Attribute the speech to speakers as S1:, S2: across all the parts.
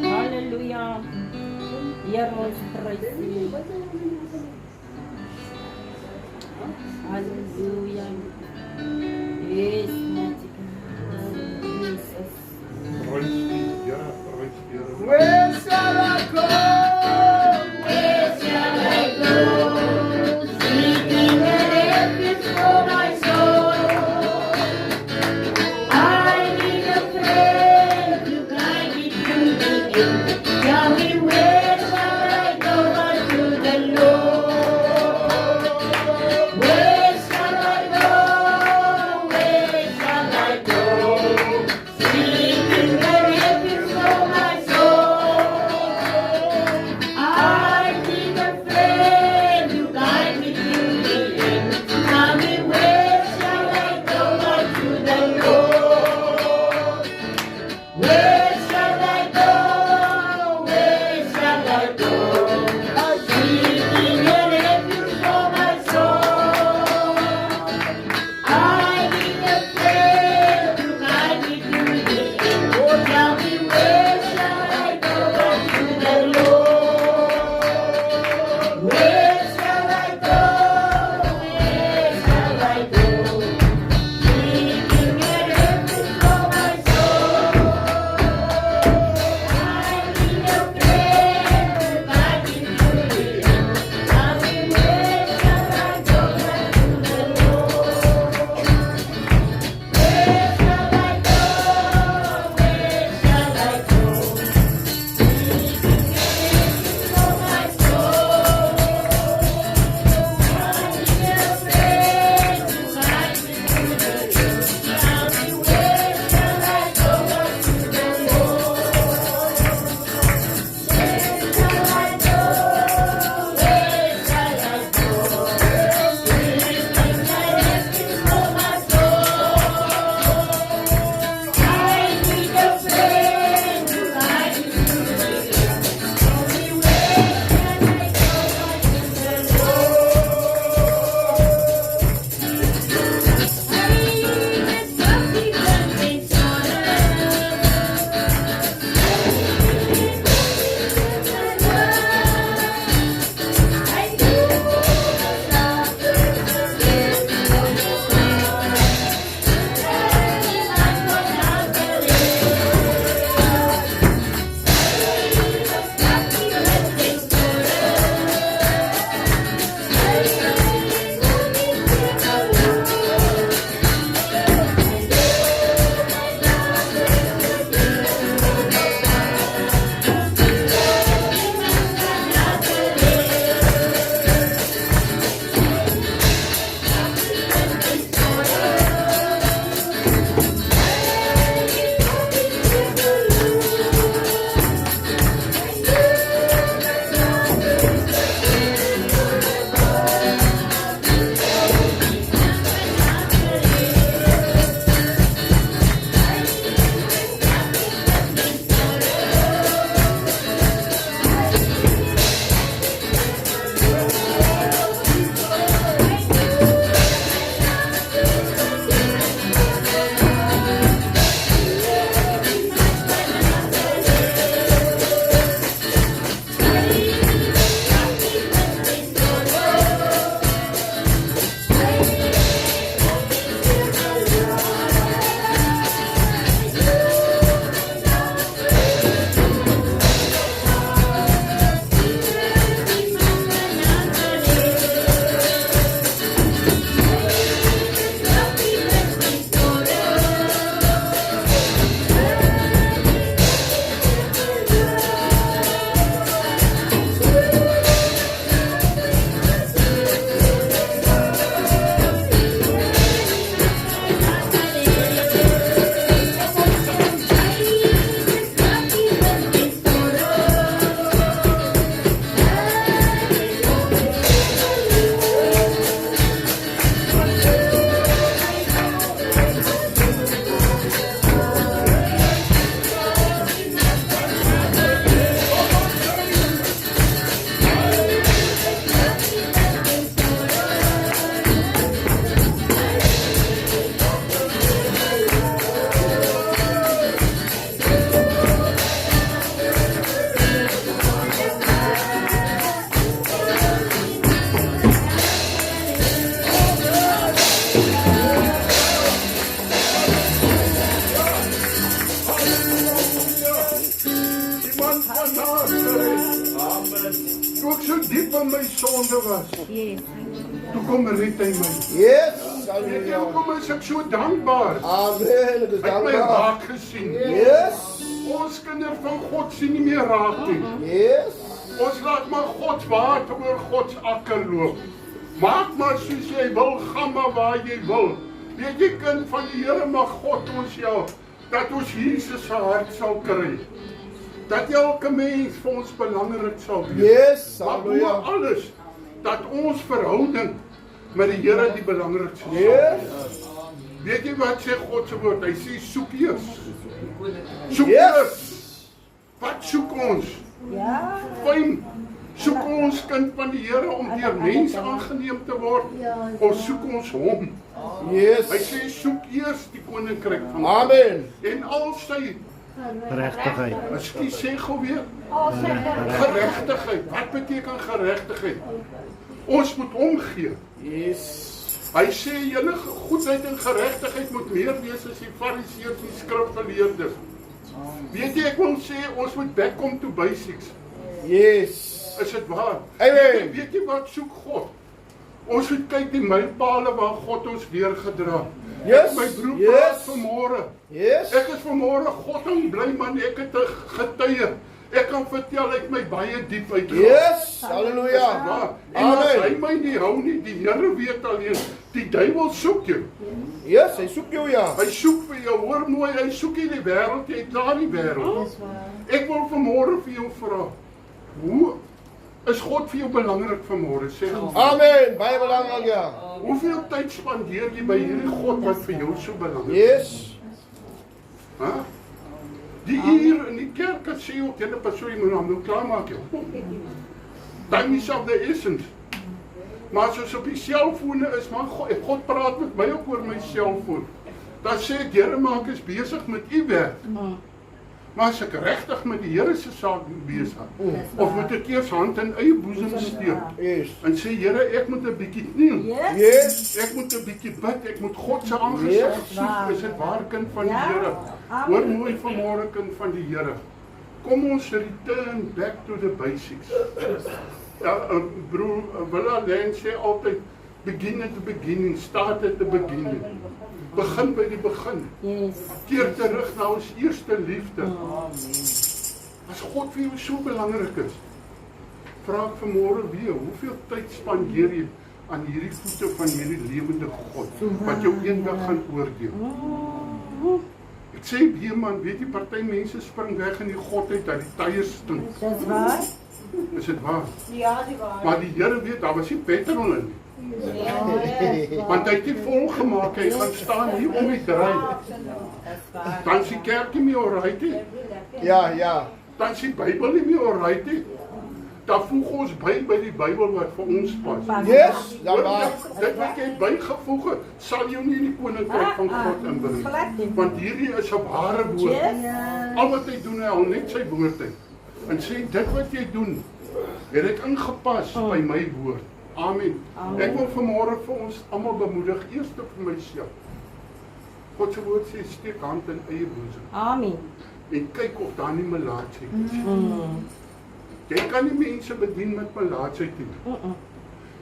S1: Hallelujah. Eros Christi. Hallelujah. Yes, mighty God. Jesus.
S2: Where shall I go?
S1: Where shall I go? Seeking a refuge for my soul. I need a friend to guide me to the end. Tell me where shall I go but to the Lord? Where shall I go
S3: my sonde was,
S1: Yes.
S3: toe kom red hy my.
S2: Yes.
S3: Weet jy
S2: Hallelujah.
S3: hoekom is ek so dankbaar?
S2: Amen. Dit is
S3: Hy het my
S2: dankbaar.
S3: raak gesien.
S2: Yes.
S3: Ons kinders van God sien nie meer raak nie.
S2: Yes.
S3: Ons laat maar Gods waard oor Gods akker loop. Maak maar soos jy wil, gaan maar waar jy wil. Weet jy, kind van die Here, mag God ons help, dat ons Jesus se hart sal kry. Dat elke mens vir ons belangrik sal wees.
S2: Yes.
S3: Maar bo
S2: Hallelujah.
S3: alles, dat ons verhouding met die Here die belangrikste sal
S2: Yes.
S3: wees. Weet jy wat sê God se woord? Hy sê soek eers. Soek
S2: Yes.
S3: eers. Wat soek ons?
S1: Ja.
S3: Fyn. Soek ons kind van die Here om deur mense aangeneem te word? Of soek ons hom? Hy
S2: Yes.
S3: sê soek eers die koninkryk van God
S2: Amen.
S3: en al sy,
S4: Geregtigheid.
S3: ekskuus sê gou weer,
S1: Al sy
S3: geregtigheid. Wat beteken geregtigheid? Ons moet omgee.
S2: Yes.
S3: Hy sê julle goedheid en geregtigheid moet meer wees as die fariseërs en die skrifgeleerdes. Weet jy, ek wil sê ons moet back come to basics.
S2: Yes.
S3: Is dit waar?
S2: Amen.
S3: Weet jy wat soek God? Ons moet kyk die mylpale waar God ons deurgedra.
S2: Yes,
S3: My broer
S2: yes.
S3: praat vanmôre.
S2: Yes.
S3: Ek is vanmôre God en bly man, ek het 'n getuie. Ek kan vertel uit my baie diep uitgegaan.
S2: Yes.
S3: Ja.
S2: Hallelujah.
S3: En as hy
S2: Amen.
S3: my nie hou nie, die Here weet alleen, die duiwel soek jou.
S2: Yes. Hy soek jou, ja.
S3: Hy soek vir jou, hoor mooi, hy soek nie die wêreld, jy klaar die wêreld. Ek wil vanmôre vir jou vra, hoe is God vir jou belangrik vanmôre? Sê gou.
S2: Amen. Baie belangrik, ja.
S3: Hoeveel tyd spandeer jy by hierdie God wat vir jou so belangrik is?
S2: Yes.
S3: Hè? Die hier in die kerk het sê ook, julle persoon, jy moet hom nou klaarmaak, joh. Time is of the essence. Maar as ons op die selfone is, man, God praat met my ook oor my selfoon. Dan sê ek, Here, maar ek is besig met u werk. Maar as ek regtig met die Here se saak besig, of moet ek eers hand in eie boesem steek
S2: Yes.
S3: en sê, Here, ek moet 'n bietjie kniel.
S1: Yes.
S2: Yes.
S3: Ek moet 'n bietjie bid, ek moet God se aangesig
S2: Yes.
S3: soek. Is dit waar, kind van die
S1: Ja.
S3: Here?
S1: Amen.
S3: Hoor mooi vanmôre, kind van die Here. Kom ons return back to the basics. Ja, broer Willa Lane sê altyd, begin at the beginning, start at the beginning. Begin by die begin.
S1: Yes.
S3: Keer terug na ons eerste liefde. As God vir jou so belangrik is, vra ek vanmôre weer, hoeveel tyd spandeer jy aan hierdie voete van hierdie lewende God, wat jou eendag gaan oordeel? Ek sê weer man, weet jy, party mense spring weg in die godheid dat die tyre stink.
S1: Dis waar?
S3: Is dit waar?
S1: Ja, die waar.
S3: Maar die Here weet, daar was nie petrol in nie. Want hy het dit volgemaak, hy gaan staan hier om die draai. Dan is die kerk nie meer alright nie.
S2: Ja, ja.
S3: Dan is die Bybel nie meer alright nie. Dan voeg ons by die Bybel wat vir ons pas.
S2: Yes. Dan waar.
S3: Dit wat jy bygevoeg het, sal jou nie in die koninkryk van God inbring. Want hierdie is 'n ware woord. Al wat hy doen, hy haal net sy woord uit. En sê, dit wat jy doen, het ek ingepas by my woord. Amen. Ek wil vanmôre vir ons almal bemoedig, eers vir myself. God se woord sê, steek hand in eie boesem
S1: Amen.
S3: en kyk of daar nie melaatsheid is. Jy kan nie mense bedien met melaatsheid nie.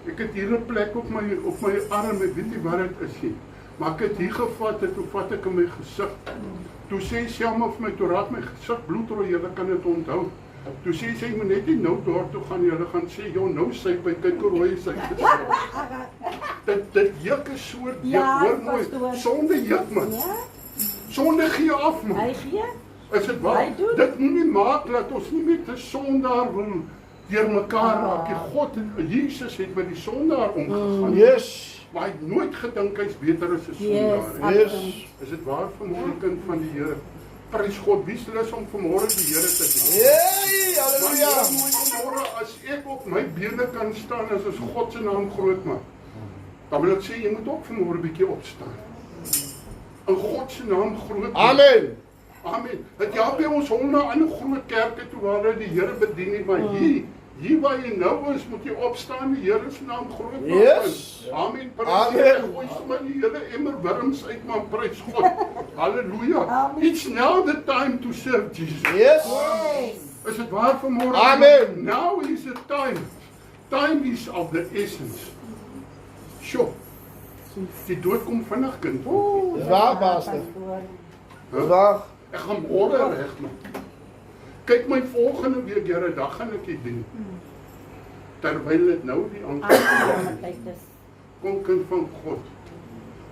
S3: Ek het hier 'n plek op my arm, ek weet nie waar dit is nie. Maar ek het hier gevat, toe vat ek in my gesig. Toe sê Selma vir my, toe raak my gesig bloedrooi, julle kan dit onthou. Toe sê sy, jy moet net nie nou daar toe gaan, julle gaan sê, joh, nou sy by, kyk hoe rooi sy gesig. Dit juk is so dik,
S1: Ja,
S3: hoor mooi,
S1: pastoor.
S3: sonde juk man.
S1: Ja,
S3: Sonde gee af man.
S1: hy gee.
S3: Is dit waar?
S1: Hy doen.
S3: Dit moet nie maak dat ons nie met 'n sondaar wil deur mekaar raak. Die God, Jesus het met die sondaar omgegaan.
S2: Yes.
S3: Maar hy het nooit gedink hy's beter as 'n
S1: Yes.
S3: sondaar.
S2: Yes.
S3: Is dit waar vanmôre, kind van die Here? Prys God, wie lus om vanmôre die Here te dien?
S2: Yay.
S3: Want
S2: Hallelujah.
S3: vanmôre, as ek op my bene kan staan, as ons God se naam groot maak, dan wil ek sê, jy moet ook vanmôre 'n bietjie opstaan. In God se naam groot maak.
S2: Amen.
S3: Amen. Het jy by ons hom na ander groot kerke toe waar hulle die Here bedien nie, maar hier waar jy nou is, moet jy opstaan, die Here se naam groot maak.
S2: Yes.
S3: Amen.
S2: Amen.
S3: Gooi sommer die hele emmer wurms uit, man, prys God. Halleluja.
S1: Amen.
S3: It's now the time to serve Jesus.
S2: Yes.
S3: Is dit waar vanmôre?
S2: Amen.
S3: Now is the time Time is of the essence. Sjoe, die dood kom vinnig, kind.
S2: Dis waar, pastor. Dis waar.
S3: Ek gaan môre regmaak. Kyk my volgende week, Here, dag gaan ek dit doen. Terwyl dit nou die aankomst is. Kom kind van God.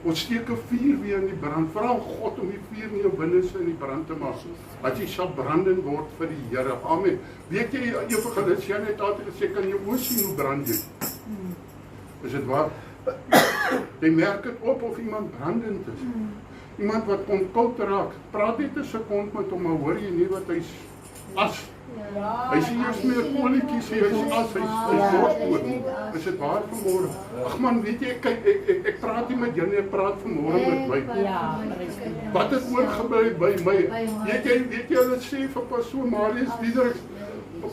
S3: Ons steek 'n vuur weer in die brand. Vra God om die vuur in jou binneste in die brand te maak. Dat jy sal brandend word vir die Here. Amen. Weet jy, evangelis, jy het altyd gesê, kan jy oor sien hoe brand jy? Is dit waar? Jy merk dit op of iemand brandend is. Iemand wat onkoud raak. Praat net 'n sekond met hom, maar hoor jy nie wat hy's as. Hy sien eers meer kolletjies, hy's as, hy's dood. Is dit waar vanmôre? Ag man, weet jy, kyk, ek praat nie met jou nie, ek praat vanmôre met my. Wat het oorgebly by my? Weet jy hulle sê vir pastoor Marius Diederik,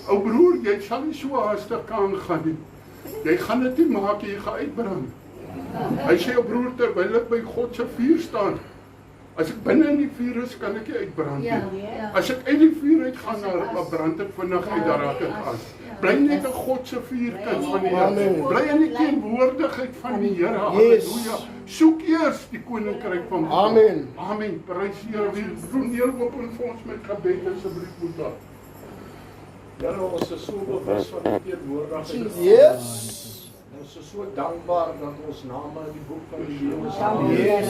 S3: ou broer, jy sal nie so haastig kan gaan nie. Jy gaan dit nie maak, jy gaan uitbrand. Hy sê, ou broer, terwyl ek by God se vuur staan, as ek binne in die vuur is, kan ek nie uitbrand nie. As ek uit die vuur uit gaan, dan brand ek vinnig uit, daar raak ek aan. Bly net 'n God se vuurkind van die Here. Bly in die teenwoordigheid van die Here. Halleluja. Soek eers die koninkryk van God.
S2: Amen.
S3: Amen. Prys die Here. Wie doen neerloop vir ons met gebed asseblief moet daar.
S4: Here, ons is so bewus van die teenwoordigheid.
S2: Yes.
S4: Ons is so dankbaar dat ons name in die boek van die lewe staan.
S2: Yes.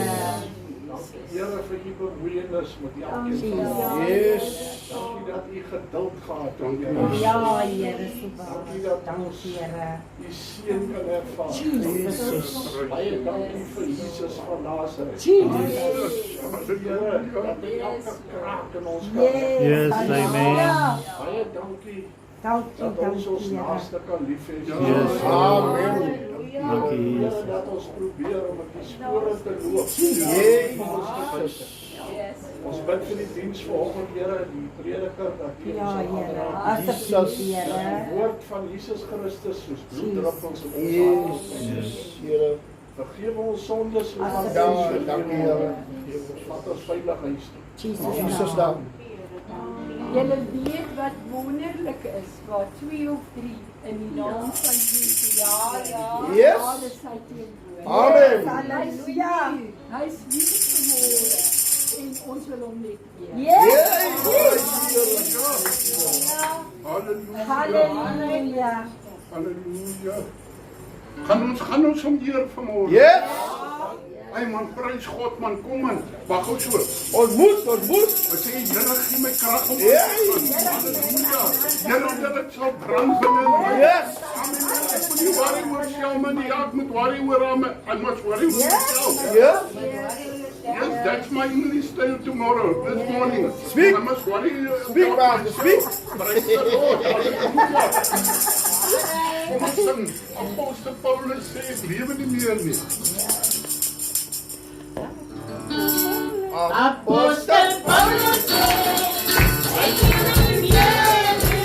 S4: Dankie Here vir u bemoeienis met elkeen van ons.
S2: Yes.
S4: Dankie dat u geduld gehad het.
S3: Dankie.
S1: Ja, Here, so
S4: Dankie dat ons u seën kan ervaar. Baie dankie vir Jesus van Nazareth. Here, dat hy elke kraak in ons kan hê.
S5: Yes, amen.
S4: Baie dankie dat ons ons naaste kan lief hê.
S5: Yes,
S2: Amen.
S5: Dankie,
S4: Here,
S5: Jesus.
S4: dat ons probeer om op die spore te loop. Ons bid vir die diens vanoggend, Here, die prediker, dat U ons aanraak. Die woord van Jesus Christus soos bloeddruppels op ons hart.
S2: Yes, Here.
S4: Vergewe ons sondes,
S2: Ja, dankie, Here.
S4: vat ons veilig huis toe.
S2: Jesus naam.
S6: Julle weet wat wonderlik is, waar 2 of 3 in die naam van Jesus.
S2: Yes.
S6: Daar is sy teenwoordigheid.
S2: Amen.
S6: Halleluja. Hy is lief vanmôre en ons wil hom net eer.
S3: Halleluja.
S6: Halleluja.
S3: Halleluja. Gaan ons om eer vanmôre.
S2: Yes.
S3: Hey man, prys God man, kom man. Wag gou so.
S2: Ons moet.
S3: Ek sê Here gee my krag om
S2: Ja.
S3: Halleluja. Here dat dit sal brand binne in my.
S2: Yes.
S3: Amen. Ek moet nie worry oor jou man, nie. Ek moet worry oor hom. I must worry oor myself.
S2: Yes.
S3: Yes, that's my English style tomorrow, this morning.
S2: Speak.
S3: I must worry
S2: Speak,
S3: about
S2: Pastor,
S3: myself. Praise the Lord. Hallelujah. Kom ons sing. Apostel Paulus sê ek lewe nie meer nie.
S1: Apostel Paulus sê, ek lewe nie meer nie.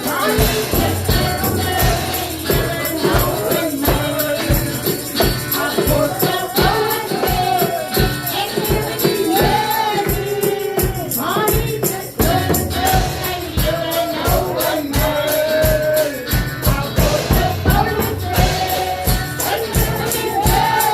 S1: Maar ek is veronder, Here nou in my. Apostel Paulus sê, ek lewe nie meer nie. Maar ek is veronder, Here nou in my. Apostel Paulus sê, ek lewe nie meer nie.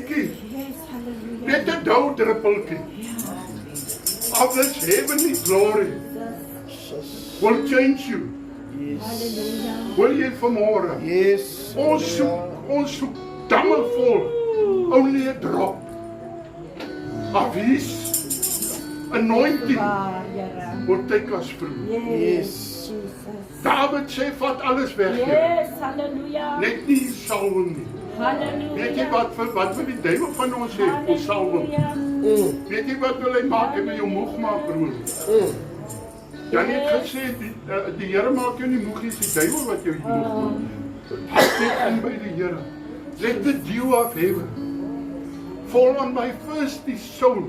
S3: bietjie,
S6: Yes, hallelujah.
S3: net 'n doudruppeltjie of this heavenly glory will change you.
S6: Hallelujah.
S3: Wil jy vanmôre?
S2: Yes.
S3: Ons soek damme vol, only a drop of His anointing
S6: Waar, Here.
S3: will take us through.
S6: Yes,
S2: Yes.
S6: Jesus.
S3: David sê, vat alles weg, Here.
S6: Yes, hallelujah.
S3: Net nie salwing nie.
S6: Hallelujah.
S3: Weet jy wat wil die duiwel van ons sê? Ons salwing.
S6: Hallelujah.
S3: Weet jy wat wil hy maak? Hy wil jou moeg maak, broer. Dan het gesê, die Here maak jou nie moeg nie, die duiwel wat jou moeg maak. Hou net in by die Here. Let the dew of heaven fall on my thirsty soul.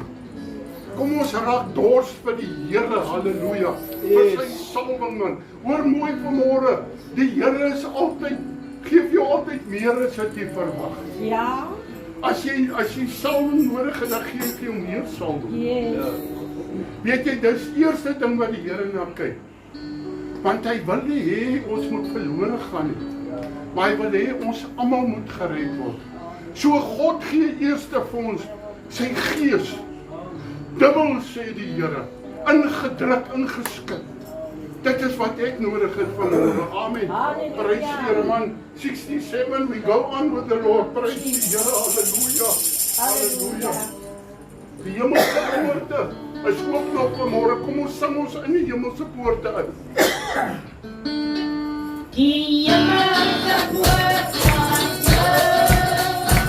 S3: Kom ons raak dors vir die Here, halleluja. Vir sy salwing man. Hoor mooi vanmôre, die Here is altyd, geef jou altyd meer as wat jy verwag.
S6: Ja.
S3: As jy salwing nodig het, dan gee hy vir jou meer salwing.
S6: Yes.
S3: Weet jy, dis die eerste ding wat die Here na kyk. Want hy wil nie hê ons moet verlore gaan nie. Maar hy wil hê ons almal moet gered word. So God gee eers vir ons sy gees. Dubbel sê die Here, ingedruk, ingeskik. Dit is wat ek nodig het vanmôre. Amen.
S6: Halleluja.
S3: Prys die Here man. 67, we go on with the Lord. Prys die Here. Halleluja. Halleluja. Die hemelse poorte is oop nog vanmôre. Kom ons sing ons in die hemelse poorte uit.
S1: Die hemelse poort staan oop.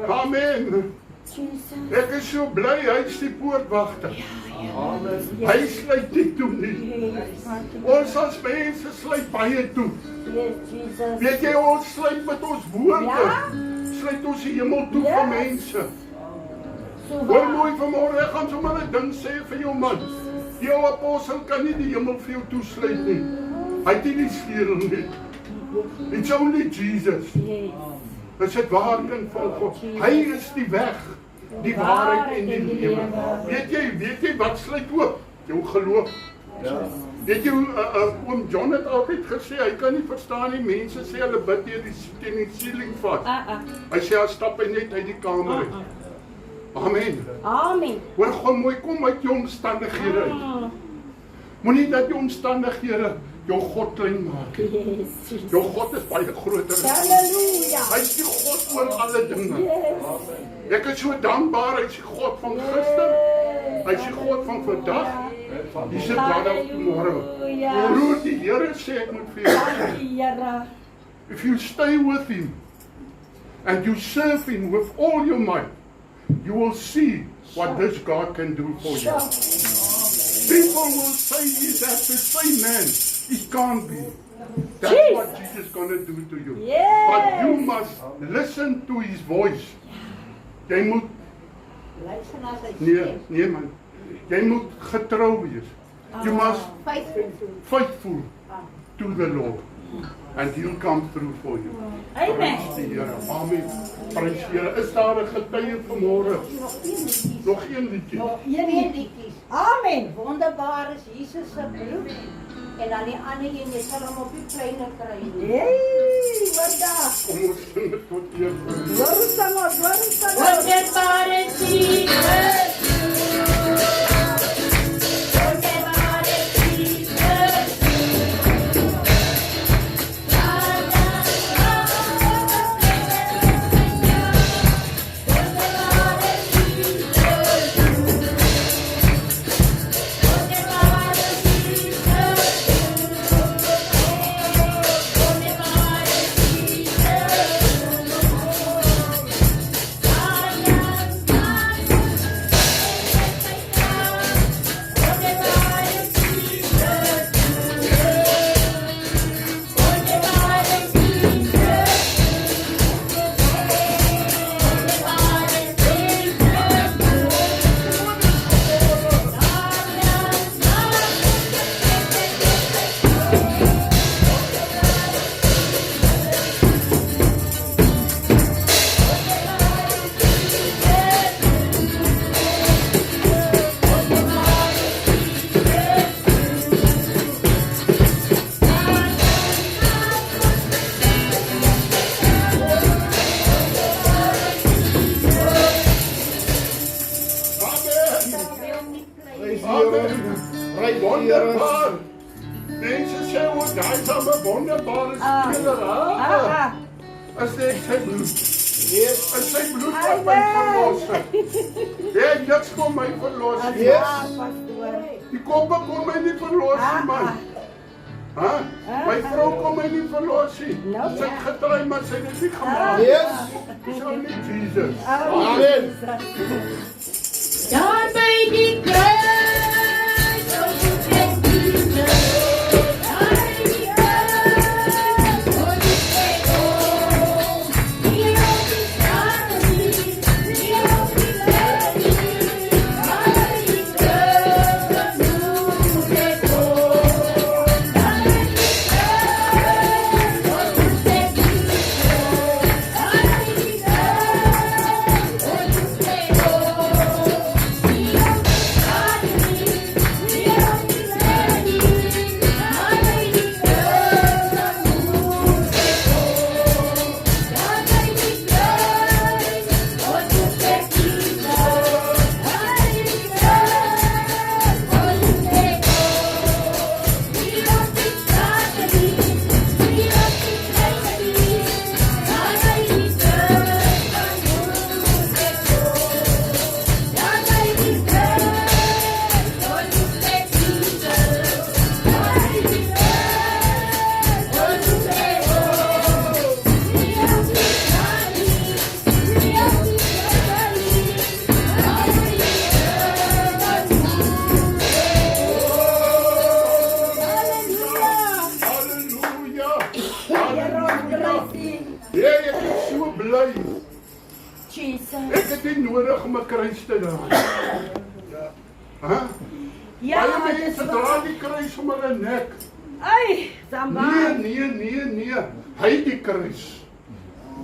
S3: Amen. Ek is so bly hy is die poortwagter. Amen. Hy sluit nie toe nie. Ons as mense sluit baie toe. Weet jy, ons sluit met ons woorde. Sluit ons die hemel toe vir mense. Hoor mooi vanmôre, ek gaan sommer 'n ding sê vir jou man. Jou apostel kan nie die hemel vir jou toesluit nie. Hy het nie die sleutel nie. It's only Jesus. Dit is waar kind van God. Hy is die weg, die waarheid en die lewe. Weet jy wat sluit oop? Jou geloof. Weet jy, oom John het altyd gesê, hy kan nie verstaan nie, mense sê hulle bid teen die ceiling vas. Hy sê, hy stap hy net uit die kamer uit. Amen.
S1: Amen.
S3: Hoor, gaan mooi, kom uit jou omstandighede uit. Moenie dat jou omstandighede jou God klein maak.
S1: Yes.
S3: Jou God is baie groter.
S1: Halleluja.
S3: Hy is die God oor alle dinge. Ek is so dankbaar, hy is die God van gister, hy is die God van vandag, hy is die God van môre. Broer, die Here sê ek moet vir jou sê,
S1: Here.
S3: if you stay with him and you serve him with all your might, you will see what this God can do for you. People will say he's that the same man. He can't be. That's what Jesus is going to do to you.
S1: Yes.
S3: But you must listen to his voice. Jy moet
S1: Luister na sy
S3: nee,
S1: stem.
S3: nee man. Jy moet getrou wees. You must faithful to the Lord. And he'll come through for you.
S1: Amen.
S3: Prys die Here. Amen. Prys die Here. Is daar 'n getuie vanmôre? Nog een liedjie.
S1: Een liedjie. Amen. Wonderbaar is Jesus se bloed. En dan die ander een, jy sal hom op die pleine kry. Hey, wat daar?
S3: Kom ons sing dit tot eer van die Here.
S1: Wonderbaar is Jesus. Wonderbaar is Jesus.
S3: Wonderbaar. Mense sê hoe daai is 'n wonderbare speler, hè? As ek sy bloed. As sy bloed wat my verlos het. Hy niks kon my verlos nie. Die koppe kon my nie verlos nie, man. Hæ? My vrou kon my nie verlos nie. Sy het getry, maar sy het dit nie gemaak. Dis only Jesus. Amen.
S1: Daar by die kruis.
S3: Ek het nie nodig om 'n kruis te dra. Hæ?
S1: Ja,
S3: Baie mense dra die kruis om hulle nek.
S1: Ai, Zamba.
S3: Nee. Hy het die kruis.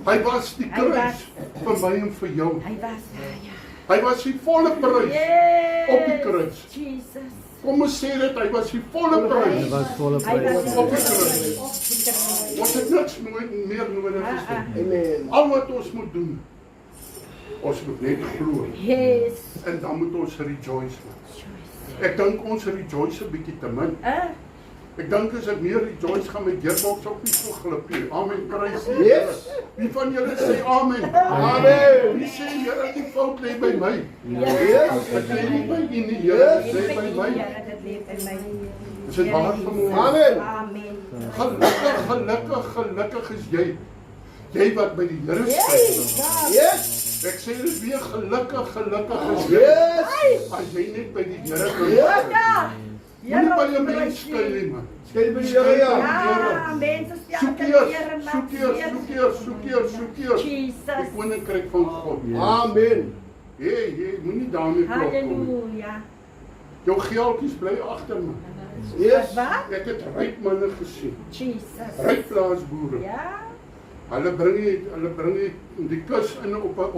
S3: Hy was die kruis vir my en vir jou.
S1: Hy was, ja.
S3: Hy was die volle prys op die kruis.
S1: Jesus.
S3: Kom ons sê dit, hy was die volle
S5: Dit
S3: prys.
S5: was volle prys.
S3: Op die kruis. Ons het niks meer nodig as dit.
S2: Amen.
S3: Al wat ons moet doen, ons moet net glo.
S6: Yes.
S3: En dan moet ons rejoice. Ek dink ons rejoice 'n bietjie te min. Ek dink as ek meer rejoice gaan my gearbox ook nie so glip nie. Amen, prys die Here.
S2: Yes.
S3: Wie van julle sê amen?
S2: Amen.
S3: Wie sê Here, die fout lê by my?
S2: Yes.
S3: Dit lê nie by u nie, Here, dit lê by my. Is dit waar vanmôre?
S2: Amen.
S6: Amen.
S3: Gelukkig is jy. Jy wat by die Here is.
S2: Yes.
S3: Ek sê dit weer, gelukkig is jy.
S2: Yes.
S3: As jy net by die Here kan.
S2: Ja.
S3: Moenie by 'n mens skuil nie, man.
S2: Skei by die Here, ja.
S6: Ja, mense
S3: Soek eers die
S6: Jesus.
S3: koninkryk van God.
S2: Amen.
S3: Hey, moenie daarmee klop kom.
S6: Halleluja.
S3: Jou geldjies bly agter my.
S2: Yes.
S6: Wat?
S3: Ek het ryk manne gesien.
S6: Jesus.
S3: Ryk plaasboere.
S6: Ja.
S3: Hulle bring die kus in op 'n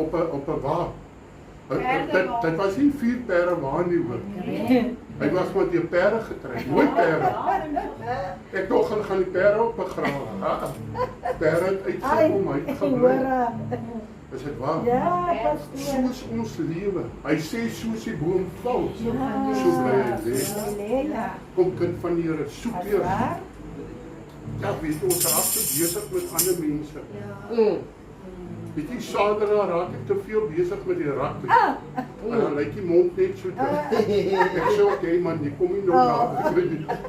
S3: wa. Dit was nie 4 pere wa nie hoor. Hy was met die pere getrek, nooit pere. Ek dog hulle gaan die pere op begrawe. Pere het uitgekom, uitgebreek. Is dit waar?
S6: Ja, pastoor.
S3: Soos ons lewe. Hy sê soos die boom val, so bly hy lê.
S6: Halleluja.
S3: Kom kind van die Here, soek
S6: As
S3: eers.
S6: waar?
S3: Ja, weet ons raak te besig met ander mense.
S2: Mm.
S3: Weet jy, Sadra raak ek te veel besig met die rak. En dan lyk die mond net so dik. Ek sê, okay man, jy kom nie nog na.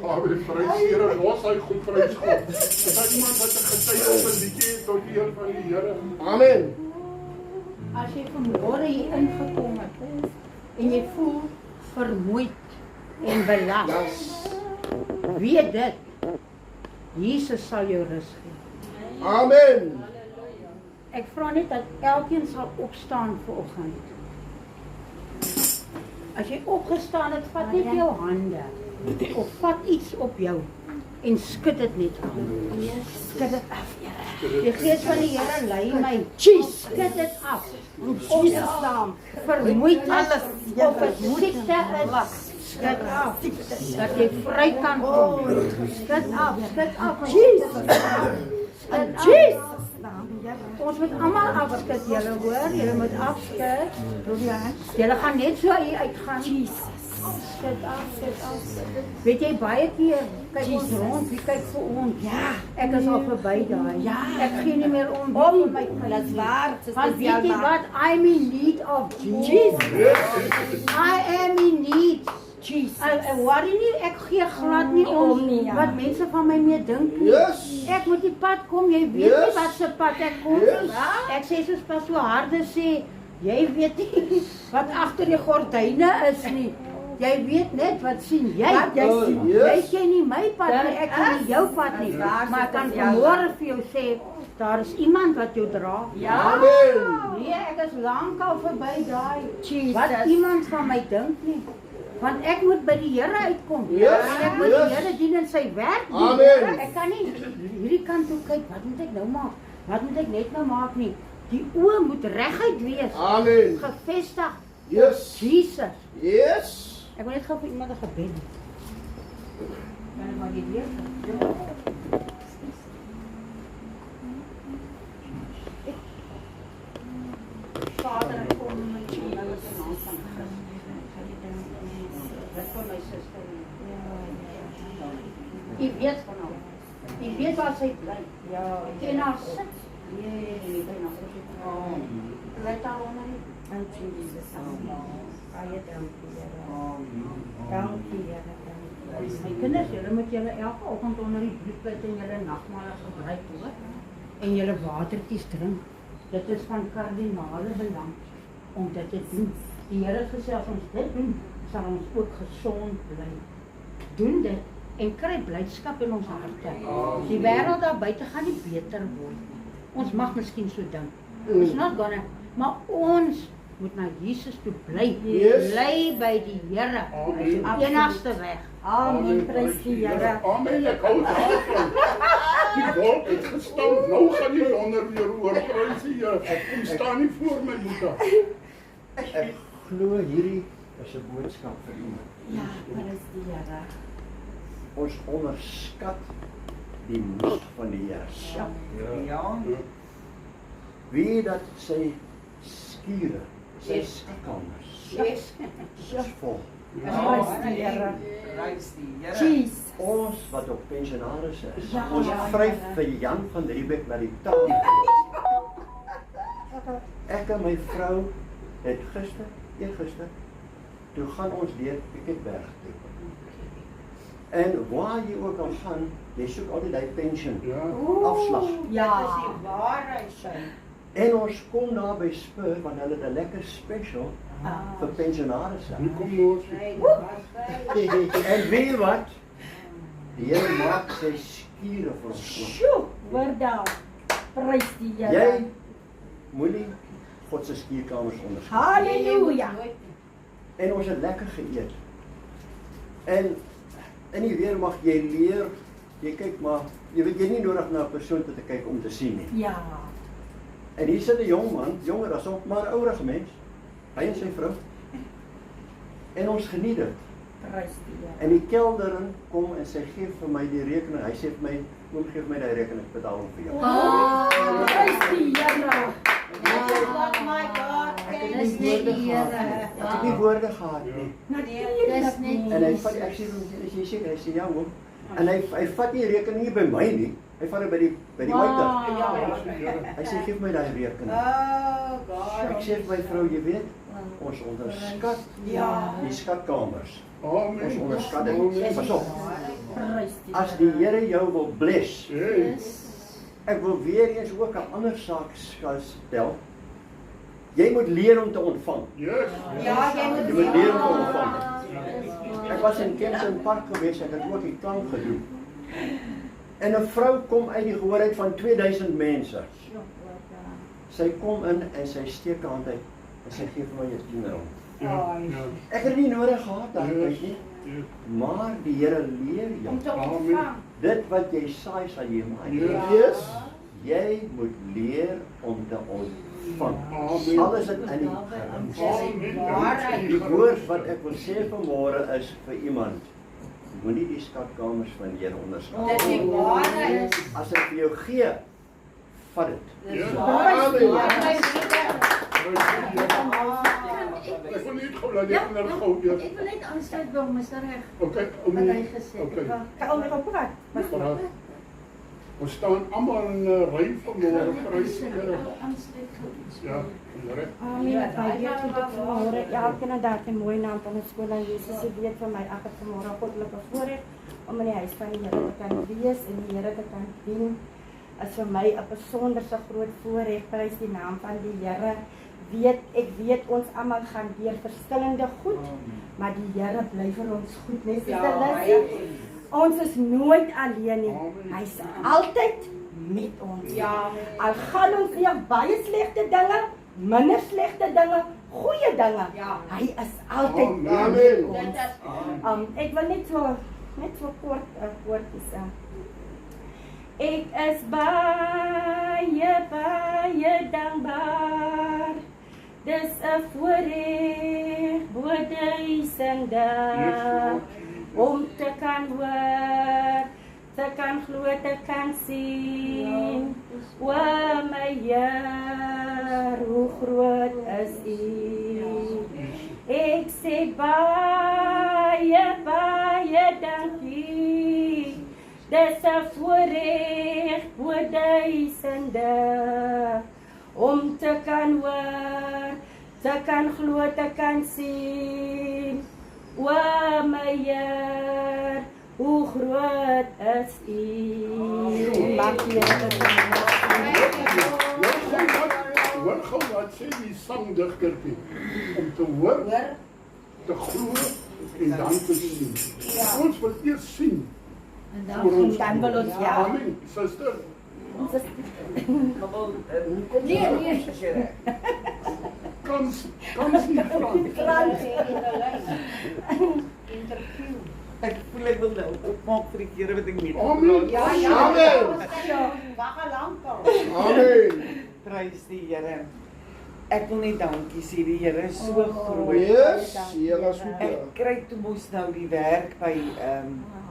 S3: Maar prys Here, los hy goed, prys God. Is daar iemand wat 'n getuie op 'n liedjie het tot die eer van die Here?
S2: Amen.
S6: As jy vanmôre hier ingekom het en jy voel vermoeid en belas, weet dit, Jesus sal jou rus gee.
S2: Amen.
S6: Ek vra net dat elkeen sal opstaan vir oggend. As jy opgestaan het, vat net jou hande of vat iets op jou en skud dit net af. Skud dit af, Here. Die Gees van die Here lei my. Skud dit af. Opstaan. Vermoeid alles. Of het siekte is. Skud af. Dat jy vry kan kom. Skud af. Skud af. Jesus. Ons moet almal afskud, julle hoor, julle moet afskud. Julle gaan net so hier uitgaan. Skud af. Weet jy, baie keer kyk ons rond, wie kyk vir ons? Ja, ek is al verby daai. Ja, ek gee nie meer om my. Dis waar. Want weet jy wat? I'm in need of Jesus. I am in need. Jesus. Ek worry nie, ek gee glad nie om wat mense van my mee dink nie.
S2: Yes.
S6: Ek moet die pad kom, jy weet nie wat se pad ek kom nie. Ek sê soos Pastoor Harde sê, jy weet nie wat agter die gordyne is nie. Jy weet net wat sien jy. Jy ken nie my pad nie, ek ken nie jou pad nie. Maar ek kan vanmôre vir jou sê, daar is iemand wat jou dra.
S2: Amen.
S6: Nee, ek is lankal verby daai. Wat iemand van my dink nie. Want ek moet by die Here uitkom.
S2: Yes,
S6: Want ek moet die Here dien in sy werk doen.
S2: Amen.
S6: Ek kan nie hierdie kant toe kyk, wat moet ek nou maak? Wat moet ek net nou maak nie? Die oë moet reguit wees.
S2: Amen.
S6: Gefestig.
S2: Yes.
S6: Jesus.
S2: Yes.
S6: Ek wil net gou vir iemand 'n gebed doen. Kan ek maar hier Vader, ek kom met U nou in die naam van Christus. Dit vir my suster. U weet van hom. U weet waar sy bly. Ja. En haar sit. Nee, nie by na sit. Let haar onder nie. In Jesus naam. Baie dankie, Here. Dankie, Here. My kinders, julle moet julle elke oggend onder die bloedput en julle nagmale gebruik hoor. En julle watertjies drink. Dit is van kardinale belang om dit te doen. Die Here het gesê as ons dit doen, sal ons ook gesond bly. Doen dit en kry blydskap in ons harte. Die wêreld daar buite gaan nie beter word nie. Ons mag miskien so dink. Ons not gonna, maar ons moet na Jesus toe bly.
S2: Yes.
S6: Bly by die Here. Dis die enigste weg. Amen. Prys die Here.
S3: Amen, ek hou daarvan. Die wolk het gestamp, nou gaan die donder weer oor, prys die Here. Kom staan nie voor my moeder.
S2: Ek glo hierdie
S4: is 'n boodskap vir iemand.
S6: Ja, prys die Here.
S4: Ons onderskat die mag van die Here. Wie dat sy skure, sy skatkamers, is vol.
S6: Prys die Here. Jesus.
S4: Ons wat op pensionaris is,
S6: Ja,
S4: ons
S6: ja,
S4: vryf
S6: ja.
S4: vir Jan van Riebeeck na die tafel. Ek en my vrou het eergister, toe gaan ons deur Piketberg toe. En waar jy ook al gaan, jy soek altyd die pension afslag.
S6: Ja.
S4: En ons kom daar by Spur, want hulle het 'n lekker special vir pensionarisse.
S3: Nu kom ons.
S4: En weet jy wat? Die Here maak sy skure vir ons oop.
S6: Sjoe, hoor daar. Prys die Here.
S4: Jy moenie God se skuurkamers onderskat.
S6: Halleluja.
S4: En ons het lekker geëet. En in die weer mag jy leer, jy kyk maar, jy weet jy nie nodig na 'n persoon te kyk om te sien nie.
S6: Ja.
S4: En hier sit 'n jong man, jonger as ons, maar 'n ouerige mens, hy en sy vrou. En ons geniet dit.
S6: Prys die Here.
S4: En die kelderin kom en sy gee vir my die rekening. Hy sê vir my, "Oom, gee vir my daai rekening, ek betaal hom vir jou."
S6: Prys die Here.
S4: Dis nie die Here. Ek het nie woorde gehad nie.
S6: Natuurlik.
S4: En hy vat ek sê is jy seker? Hy sê ja, oom. En hy vat nie die rekening nie by my nie. Hy vat dit by die waiter. Hy sê gee vir my daai rekening. Ek sê vir my vrou, jy weet, ons onderskat die skatkamers. Ons
S3: Amen.
S4: onderskat dit. Pas op.
S6: Prys die
S4: As die Here jou wil bless,
S3: Yes.
S4: ek wil weer eens ook 'n ander saak stel. Jy moet leer om te ontvang.
S3: Yes.
S4: Jy moet leer om te ontvang. Ek was in Kempton Park gewees, ek het ook die klank gedoen. En 'n vrou kom uit die gehoor uit van 2000 mense. Sy kom in en sy steek haar hand uit en sy gee vir my 'n R10.
S3: Ja.
S4: Ek het nie nodig gehad daai tyd nie,
S3: Yes.
S4: maar die Here leer jou.
S6: Om te ontvang.
S4: Dit wat jy saai, sal jy maai.
S3: Ja.
S4: Yes. Jy moet leer om te ontvang.
S3: Amen.
S4: Alles het in die
S3: Amen.
S4: Die woord wat ek wil sê vanmôre is vir iemand. Moenie die skatkamers van die Here onderskat. As ek vir jou gee, vat dit.
S3: Ja.
S6: Prys die Here.
S3: Ek wil nie gou laat jy naar gou weer.
S1: Ek wil net aansluit by hom, is dat reg?
S3: Okay,
S1: Wat hy gesê het.
S3: okay.
S6: Kan ons nog praat?
S3: Praat. Ons staan almal in 'n ry vanmôre, prys die Here.
S1: Aansluit gou iets.
S3: Ja, reg.
S6: Amen. Baie dankie vanmôre. Elkeen het daar 'n mooi naam van ons skool en Jesus se weet vir my ek het vanmôre goddelike voorreg om in die huis van die Here te kan wees en die Here te kan dien. Is vir my 'n besonderse groot voorreg. Prys die naam van die Here. Ek weet ons almal gaan deur verskillende goed, maar die Here bly vir ons goed, net soos Lissy. Ons is nooit alleen nie. Hy's altyd met ons. Al gaan ons deur baie slegte dinge, minder slegte dinge, goeie dinge. Hy is altyd met ons. Ek wil net so kort is. Ek is baie dankbaar. Dis 'n voorreg bo duisende om te kan hoor, te kan glo, te kan sien. O my Heer, hoe groot is U. Ek sê baie dankie. Dis 'n voorreg bo duisende om te kan hoor, te kan glo, te kan sien. O my Heer, hoe groot is U. Maak jy dit
S3: Hoor gou wat sê die sangdigtertjie. Om te hoor, te glo en dan te sien. Ons wil eers sien.
S1: En
S6: dan wil ons ja.
S3: Amen, suster.
S6: Ons is
S1: Nee.
S3: Kans nie Frans.
S7: Ek voel ek wil nou opmaak vir die kere wat ek nie.
S3: Amen.
S4: Amen.
S3: Amen.
S7: Prys die Here. Ek wil net dankie sê, die Here is so groot.
S2: Yes, Here is
S7: Ek
S2: goed.
S7: kry toe mos nou die werk by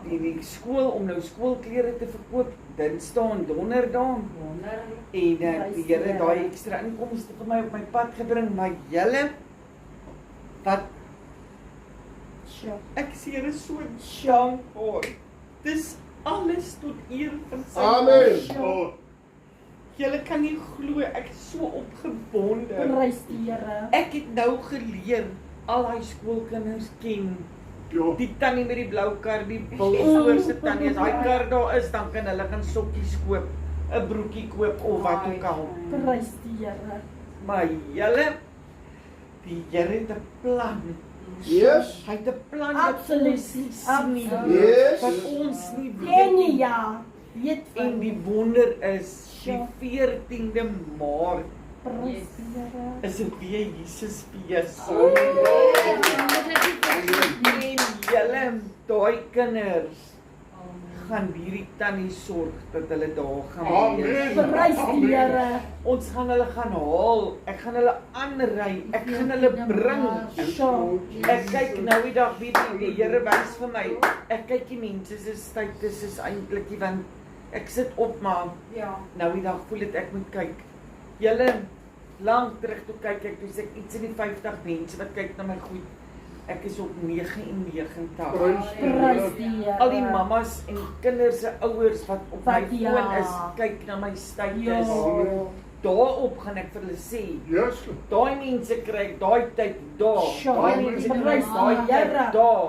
S7: die skool om nou skoolklere te verkoop, Dinsdae en Donderdae. En die Here daai ekstra inkomste vir my op my pad gebring, maar julle wat ek sê Here is so dankbaar. Dis alles tot eer van sy
S2: Amen.
S3: Oh,
S7: Julle kan nie glo, ek is so opgewonde.
S6: Prys die Here.
S7: Ek het nou geleer al daai skoolkinders ken.
S3: ja.
S7: Die tannie met die blou kar, die bilstoor se tannie, as daai kar daar is, dan kan hulle gaan sokkies koop, 'n broekie koop of wat ook al.
S6: Prys die Here.
S7: Maar julle, die Here het 'n plan.
S2: Yes.
S7: Hy het 'n plan wat
S6: Absoluut.
S7: ons nie sien nie.
S2: Yes.
S7: Wat ons nie weet
S6: Ken
S7: nie.
S6: jy ja? Weet
S7: En
S6: van
S7: die wonder is, die 14de Maart
S6: prys die Here.
S7: is dit weer Jesus fees. En julle, daai kinders gaan hierdie tannie sorg dat hulle daar gaan wees.
S3: Amen.
S6: Prys die Here.
S7: Ons gaan hulle gaan haal. Ek gaan hulle aanry. Ek gaan hulle bring. Ek kyk nou die dag weet jy, die Here wys vir my. Ek kyk die mense se status is eintlik nie want ek sit op maar nou die dag voel dit ek moet kyk. Julle lank terug toe kyk ek toe sê ek iets in die 50 mense wat kyk na my goed. Ek is op 99.
S6: Prys die Here.
S7: Al die mammas en kinders se ouers wat op my
S6: Wat ja.
S7: foon is, kyk na my status.
S6: Ja.
S7: Daarop gaan ek vir hulle sê,
S3: Yes.
S7: daai mense kry ek daai tyd daar.
S6: Sure.
S7: Daai mense kry
S6: Prys
S7: ek daai
S6: die
S7: tyd
S6: Here.
S7: daar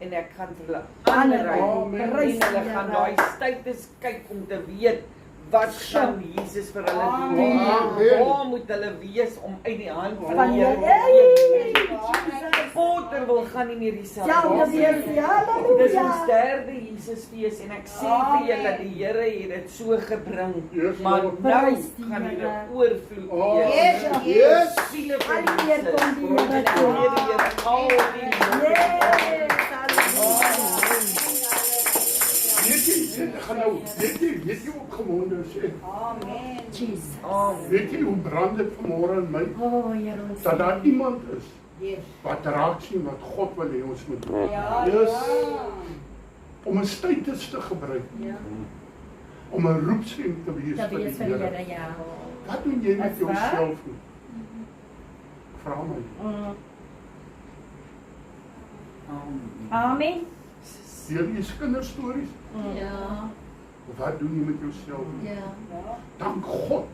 S7: en ek gaan vir hulle aanry.
S3: Amen.
S6: Prys
S7: En hulle
S6: die
S7: gaan
S6: Here.
S7: daai status kyk om te weet wat gaan Jesus vir hulle doen.
S2: Amen.
S7: Waar moet hulle wees om uit die hand van
S6: Van
S7: die
S6: die
S7: Here
S6: Here.
S7: Potter wil gaan nie meer dieselfde
S6: Selfde
S7: wees
S6: wees.
S7: nie. Dis
S6: Halleluja.
S7: ons derde Jesusfees en ek sê vir julle die Here het dit so gebring.
S3: Yes,
S7: Maar
S3: Lord.
S7: nou
S6: Prys die
S7: gaan hier 'n
S6: Here.
S7: oorvloed
S3: Oh,
S7: wees.
S2: Yes.
S7: Siele vir
S6: Al die eer
S7: Jesus.
S6: kom die Here toe.
S7: Al die eer, al die lof.
S6: Yes. Halleluja.
S3: Weet jy hoe gewonde is ek?
S6: Jesus.
S7: Amen.
S3: Weet jy hoe brand dit vanmôre in my?
S6: Oh, Here ons.
S3: Dat daar iemand is wat raak sien wat God wil hê ons moet doen.
S2: Yes.
S3: Om 'n status te gebruik. Om 'n roepstem te wees
S6: Dat
S3: vir
S6: wees vir
S3: die
S6: die
S3: Here.
S6: Here, ja.
S3: Wat doen jy met
S6: Is waar?
S3: jouself? Vra my.
S6: Amen.
S3: Deel jy kinderstories?
S1: Ja.
S3: Wat doen jy met jouself?
S1: Ja.
S3: Dank God.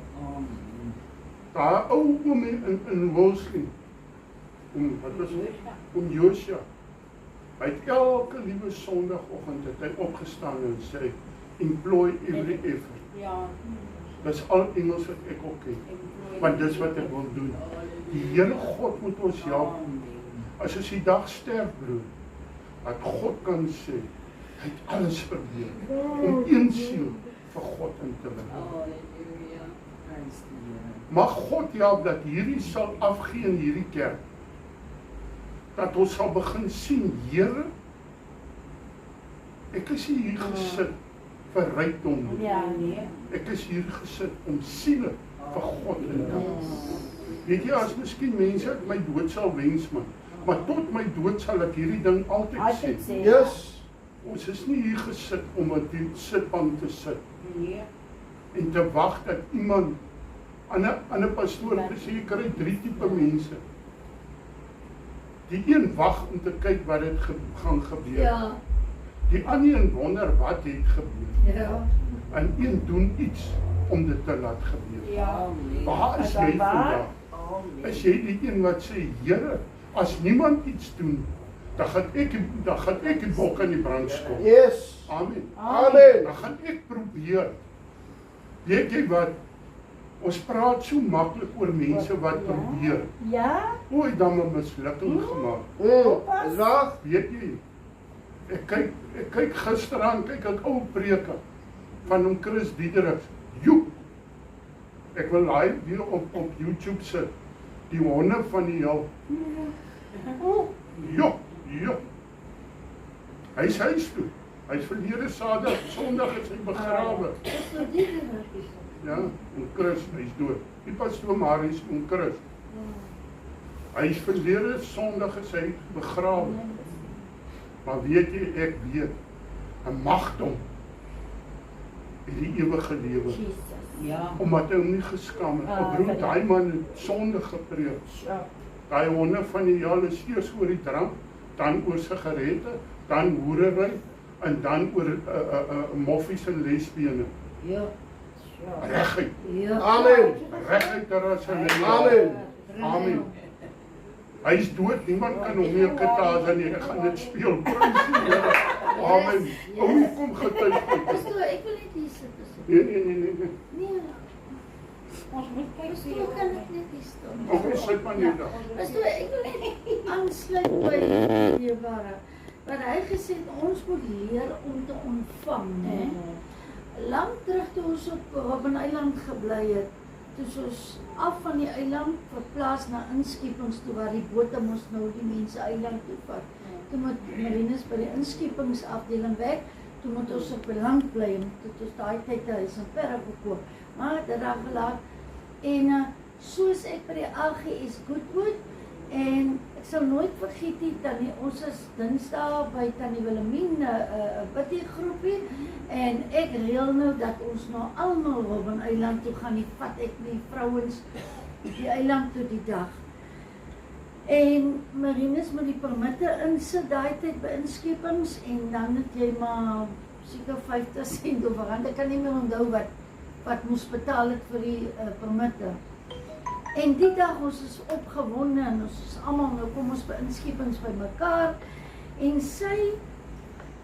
S3: Daar ou oom in Woolsley. Om Josia. Hy het elke liewe Sondagoggend het hy opgestaan en sê employ every effort. Dis al Engels wat ek ook ken. Want dis wat ek wil doen. Die Here God moet ons help. As ons die dag sterf broer, dat God kan sê hy het alles probeer om een siel vir God in te win. Mag God help dat hierdie sal afgee in hierdie kerk. Dat ons sal begin sien, Here, ek is nie hier gesit vir rykdom nie.
S6: Ja.
S3: Ek is hier gesit om siele vir God in te win. Weet jy, as miskien mense my dood sal wens, maar tot my dood sal ek hierdie ding altyd
S6: Altyd
S3: sê.
S6: sê.
S2: Yes.
S3: Ons is nie hier gesit om op die sitbank te sit en te wag dat iemand, ander pastoor sê, jy kry 3 tipe mense. Die een wag om te kyk wat dit gaan gebeur.
S1: Ja.
S3: Die ander een wonder wat het gebeur.
S1: Ja.
S3: En een doen iets om dit te laat gebeur.
S6: Ja.
S3: Waar is
S6: Is
S3: jy
S6: dat waar?
S3: vandag? Is jy die een wat sê, Here, as niemand iets doen, dan gaan ek die bok aan die brand skop.
S2: Yes.
S3: Amen.
S2: Amen.
S3: Dan gaan ek probeer. Weet jy wat? Ons praat so maklik oor mense wat probeer.
S6: Ja.
S3: Hoe het dan 'n mislukking gemaak?
S2: Is waar?
S3: Weet jy? Ek kyk gisteraan kyk ek ou preke van hom Chris Diedericks. Joep. Ek wil live weer op YouTube sit. Die honde van die hel. Joep. Hy's huis toe. Hy's verlede Sondag is hy begrawe. Ja, en Chris, hy's dood. Die pastoor Marius en Chris. Hy is verlede Sondag is hy begrawe. Maar weet jy, ek weet, 'n magdom het die ewige lewe.
S1: Ja.
S3: Omdat hy hom nie geskaam het. Broer, daai man het sonde gepreek. Daai honde van die jaar is eers oor die drank, dan oor sigarette, dan hoerery en dan oor moffies en lesbiene.
S1: Ja.
S3: Reguit.
S1: Ja.
S2: Amen.
S3: Reguit daar as hy
S2: Amen.
S3: Amen. Hy is dood, niemand kan hom meer kitaas en ek gaan dit speel. Prys die Here. Amen. Kom getuig.
S6: Pastoor, ek wil net hier sit.
S3: Nee.
S6: Nee,
S1: Ons moet kyk
S6: pastoor, kan ek net hier staan?
S3: Kom sit maar net daar.
S6: Pastoor, ek wil net aansluit by die dierbare. Wat hy gesê het, ons moet leer om te ontvang, né? Lang terug toe ons op Robben Eiland gebly het, toe ons af van die eiland verplaas na inskepings toe waar die bote moes nou die mense eiland toe vat. Toe moet Marinus by die inskepingsafdeling werk, toe moet ons op die land bly, en toe het ons daai tyd 'n huis in Perre gekoop. Maar dit daar gelaat, en soos ek by die AGS Goodwood, en ek sal nooit vergeet nie, Tannie, ons is Dinsdae by Tannie Wilhelmine, 'n bidtiegroepie, en ek reël nou dat ons nou almal Robben Eiland toe gaan, vat ek die vrouens die eiland toe die dag. En Marinus met die permitte insit daai tyd by inskepings, en dan het jy maar seker 50 cent of rand, ek kan nie meer onthou wat moes betaal het vir die permitte. En die dag ons is opgewonde en ons is almal, nou kom ons by inskepings by mekaar, en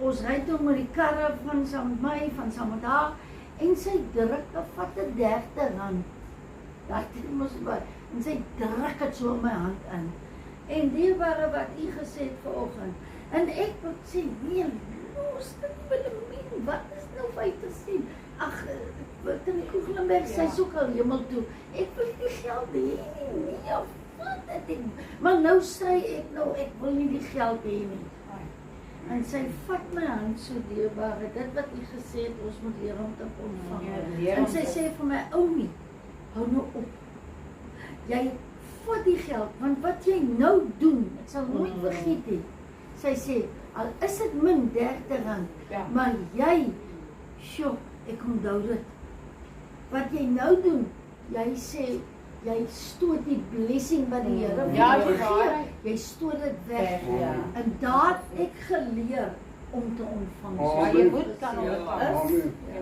S6: ons ry toe met die karre van saam met my, van saam met haar, en sy druk, vat 'n 30 rand, daai tyd moes wat, en sy druk het so in my hand in. En dierbare wat u gesê het vanoggend, en ek wil sê, nee, los dit Wilhelmine, wat is nou vir te sien? Ag, Tannie Koeglenberg, sy soek al hemel toe, ek wil die geld hê nie, wat het ek, maar nou sê ek nou, ek wil nie die geld hê nie. En sy vat my hand so dierbare, dit wat u gesê het, ons moet leer om te ontvang. En sy sê vir my, Oumi, hou nou op, jy vat die geld, want wat jy nou doen, ek sal nooit vergeet het, sy sê, al is dit min 30 rand, maar jy, sjoe, ek onthou dit, wat jy nou doen, jy sê, jy stoot die blessing wat die Here vir jou gee, jy stoot dit weg, en daar het ek geleer om te ontvang, so jy moet kan ontvang.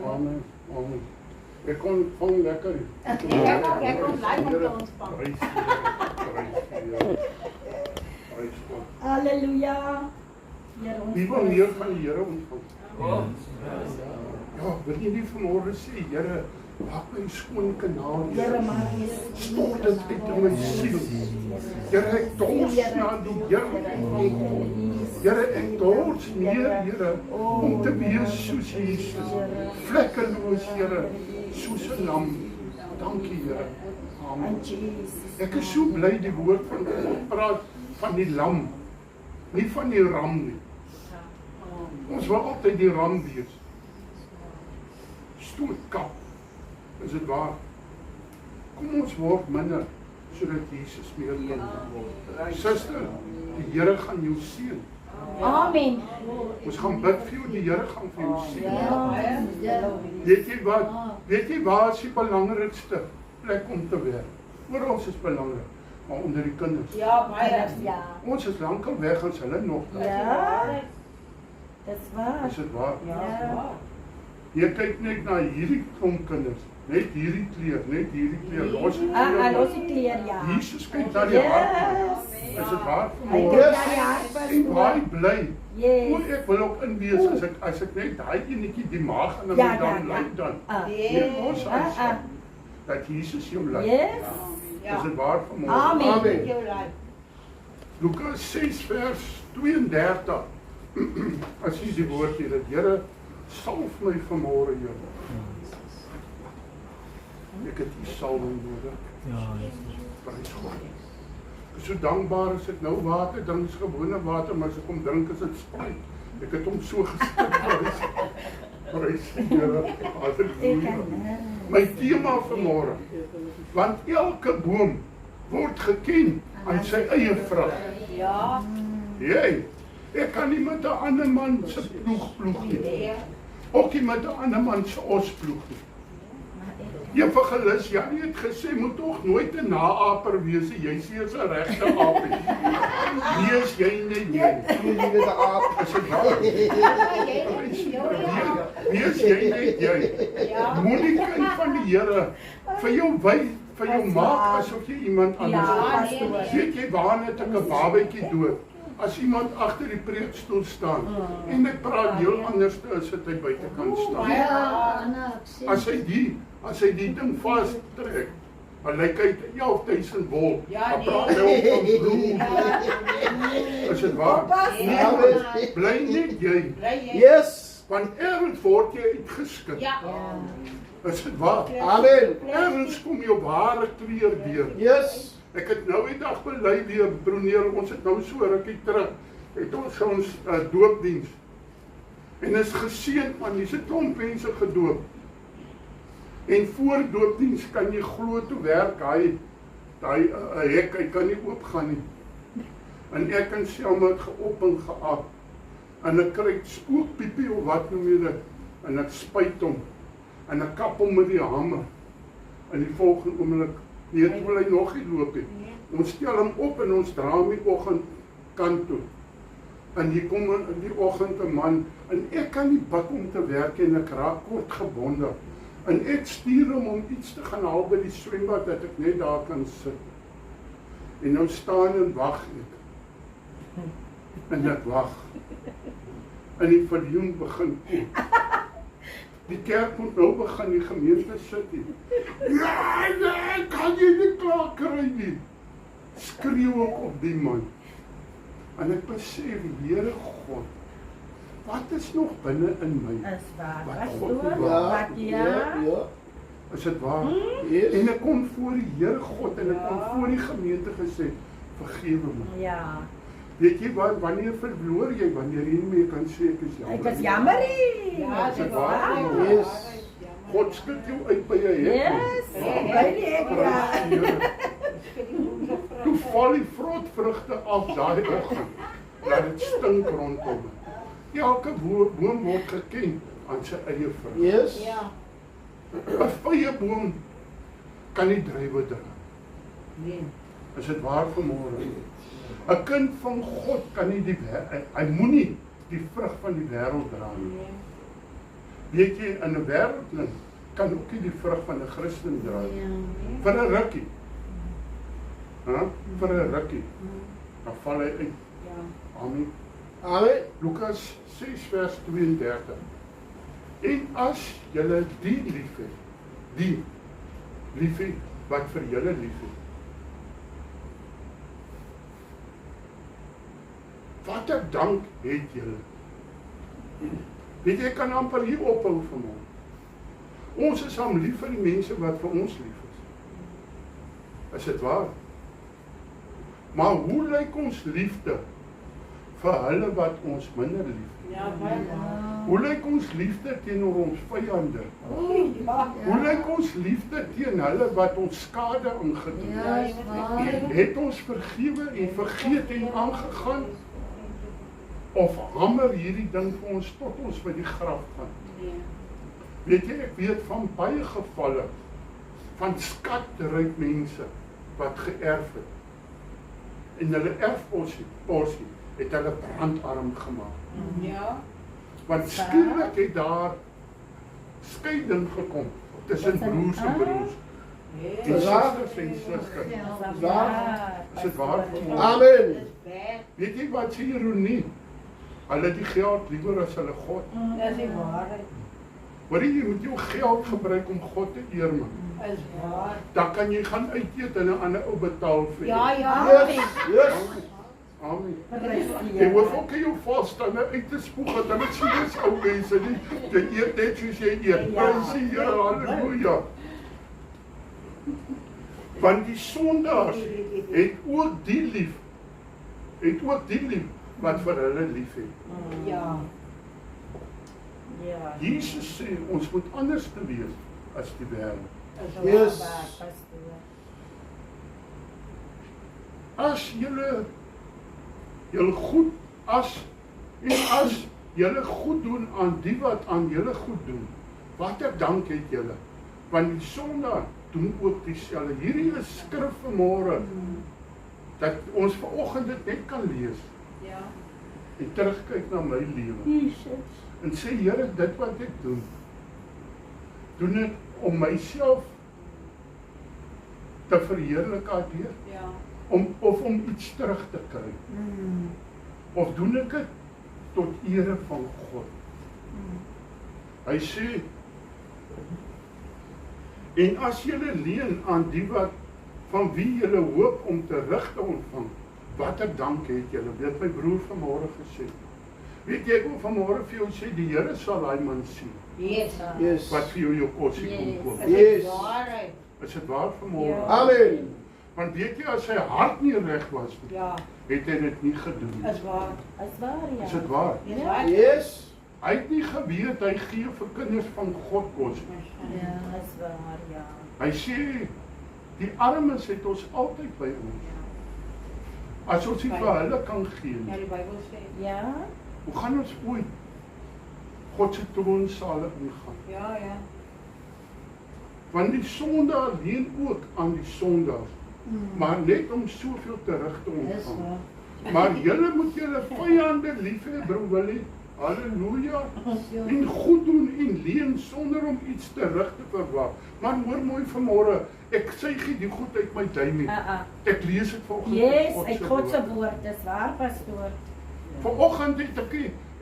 S3: Amen. Ek kon vang lekker.
S1: Ek kon bly om te ontvang.
S6: Halleluja.
S3: Wie wil meer van die Here ontvang? Ja, wil jy nie vanmôre sê, Here, maak my skoon kanaal. Stort dit uit in my siel. Here, ek dors na die Here. Here, ek dors meer, Here, om te wees soos Jesus. Vlekkeloos, Here, soos 'n lam. Dankie, Here. Amen. Ek is so bly die woord van God praat van die lam, nie van die ram nie. Ons wil altyd die ram wees. Stootkap. Is dit waar? Kom ons word minder, sodat Jesus meer kan word. Suster, die Here gaan jou seën.
S1: Amen.
S3: Ons gaan bid vir jou, die Here gaan vir jou seën. Weet jy waar is die belangrikste plek om te werk? Oral is belangrik, maar onder die kinders.
S1: Ja, baie. Ja.
S3: Ons is lankal weg as hulle nog daar.
S1: Ja. Dis waar.
S3: Is dit waar?
S1: Ja.
S3: Jy kyk net na hierdie klomp kinders. Net hierdie kleur, los die
S1: Los die kleur, ja.
S3: Jesus kyk na die hart. Is dit waar? Ek baie bly.
S1: Yes.
S3: Hoe ek wil ook inwees as ek net daai enetjie die maag in my dan lei dan. Nee, ons aan dat Jesus jou lei.
S1: Yes.
S3: Is dit waar vanmôre?
S1: Amen.
S3: Lukas 6 vers 32. As jy die woord hier, dat Here salf my vanmôre, Here. Ek het die salwing nodig. Prys God. Ek is so dankbaar as ek nou water drink, is gewone water, maar as ek kom drink is dit Sprite. Ek het hom so gestik. Prys die Here. Halleluja. My tema vanmôre, want elke boom word geken aan sy eie vrug.
S6: Ja.
S3: Jy, ek kan nie met 'n ander man se ploeg nie. Ook nie met 'n ander man se os ploeg nie. Evangelis Janie het gesê, moet tog nooit 'n naaper wees nie. Jy sê jy's 'n regte aapie. Wees jy net jy.
S2: Jy is 'n aap.
S3: Is dit waar? Wees jy net jy. Moenie kind van die Here vir jou vir jou maak asof jy iemand anders is. Weet jy waar net 'n babatjie dood? As iemand agter die preekstoel staan en ek praat heel anders as dit hy buitekant staan. As hy die ding vas trek, dan lyk hy 11.000 volt. Dan praat hy ook van bloed. Is dit waar? Nee, bly net jy.
S2: Yes.
S3: Want ergens word jy uitgeskik. Is dit waar?
S2: Amen.
S3: Ergens kom jou ware kleur deur.
S2: Yes.
S3: Ek het nou die dag bely weer, broneer, ons het nou so rukkie terug, het ons doopdiens. En is geseënd, man, hier's 'n klomp mense gedoop. En voor doopdiens kan jy glo toe werk, daai hek, hy kan nie oopgaan nie. En ek en Selma het geop en geap. En ek kry spookpiepie of wat noem jy dit, en ek spuit hom. En ek kap hom met die hamer. En die volgende oomblik, nee, toe wil hy nog nie loop nie. Ons stel hom op en ons dra hom die oggend kant toe. En hier kom in die oggend 'n man, en ek kan nie bak om te werk en ek raak kort gebonde. En ek stuur hom om iets te gaan haal by die swembad, dat ek net daar kan sit. En nou staan en wag ek. En ek wag. En die verjoen begin kom. Die kerk moet nou begin, die gemeente sit nie. Ja, nee, kan jy nie klaar kry nie. Skreeuw ek op die man. En ek besef, Here God, wat is nog binne in my?
S6: Is waar,
S3: Wat
S6: pastoor?
S3: God nie
S6: Wat
S2: Ja.
S3: Is dit waar?
S2: Yes.
S3: En ek kom voor die Here God en ek kom voor die gemeente gesê, vergewe my.
S6: Ja.
S3: Weet jy wat, wanneer verloor jy, wanneer jy nie meer kan sê ek is jammer.
S6: Ek was jammer nie.
S1: Ja,
S3: Is dit waar?
S2: Yes.
S3: God skud jou uit by jou hek.
S6: Yes. By die hek, ja.
S3: Toe val die vrotvrugte af daai oggend. Laat dit stink rondom. Elke boom word geken aan sy eie vrug.
S2: Yes.
S3: 'n Vrye boom kan nie druiwe dra. Is dit waar vanmôre? 'n Kind van God kan nie hy moenie die vrug van die wêreld dra nie. Weet jy, in 'n wêreldling kan ook nie die vrug van 'n Christen dra nie. Vir 'n rukkie. Vir 'n rukkie. Dan val hy uit. Amen.
S2: Amen.
S3: Lukas 6 vers 32. En as julle die liefhet wat vir julle liefhet. Wat 'n dank het julle. Weet jy, kan amper hier ophou vanmôre. Ons is hom lief vir die mense wat vir ons lief is. Is dit waar? Maar hoe lyk ons liefde vir hulle wat ons minder lief het? Hoe lyk ons liefde teenoor ons vyande? Hoe lyk ons liefde teen hulle wat ons skade aangedoen het? Het ons vergewe en vergeet en aangegaan? Of hamer hierdie ding vir ons tot ons by die graf gaan? Weet jy, ek weet van baie gevalle van skatryk mense wat geërf het. En hulle erfporsie het hulle brandarm gemaak. Want skielik het daar skeiding gekom tussen broers en broers. En susters en susters. Is dit waar?
S2: Amen.
S3: Weet jy wat se ironie? Hulle het die geld liewer as hulle God.
S6: Dis die waarheid.
S3: Hoor jy moet jou geld gebruik om God te eer, man.
S6: Is waar.
S3: Dan kan jy gaan uit eet en 'n ander ou betaal vir jou.
S2: Yes. Yes.
S3: Amen.
S6: Prys die
S3: Jy hoef
S6: Here.
S3: ook nie jou vasstande uit te spoeg, want hulle sien dis ou mense nie. Jy eet net soos jy eet. Prys die Here, halleluja. Want die sondaars het ook die lief wat vir hulle lief het.
S6: Ja. Ja.
S3: Jesus sê ons moet anders te wees as die wêreld.
S6: Is
S2: Yes.
S6: waar, pastoor.
S3: as julle goed as julle goed doen aan die wat aan julle goed doen, watter dank het julle? Want die sondaar doen ook dieselfde. Hierdie is skrif vanmôre dat ons vanoggend dit net kan lees en terugkyk na my lewe en sê, Here, dit wat ek doen dit om myself te verheerlik daardeur, of om iets terug te kry, of doen ek dit tot ere van God. Hy sê, en as julle leen aan die wat van wie julle hoop om terug te ontvang, watter dank het julle? Weet my broer vanmôre gesê. Weet jy, ek wil vanmôre vir jou sê, die Here sal hy man sien,
S2: Yes.
S3: wat vir jou kosie kom koop.
S2: Yes.
S3: Is dit waar vanmôre?
S2: Amen.
S3: Want weet jy, as sy hart nie reg was, het hy dit nie gedoen.
S6: Is waar, ja.
S3: Is dit waar?
S2: Yes.
S3: Hy het nie geweet, hy gee vir kinders van God kos.
S6: Ja, is waar, ja.
S3: Hy sê, die armes het ons altyd by ons. As ons nie vir hulle kan gee,
S1: Ja, die Bybel sê.
S6: Ja?
S3: hoe gaan ons ooit God se troonsale ingaan?
S1: Ja.
S3: Want die sondaar leen ook aan die sondaars, maar net om soveel terug te
S6: Is
S3: ontvang.
S6: waar.
S3: Maar julle moet julle vyande lief hê, broer Willie. Halleluja. En goed doen en leen sonder om iets terug te verwag. Maar hoor mooi vanmôre, ek sê die goed uit my duim nie. Ek lees dit vanoggend.
S6: Yes, uit God se woord, dis waar, pastoor.
S3: Vanoggend het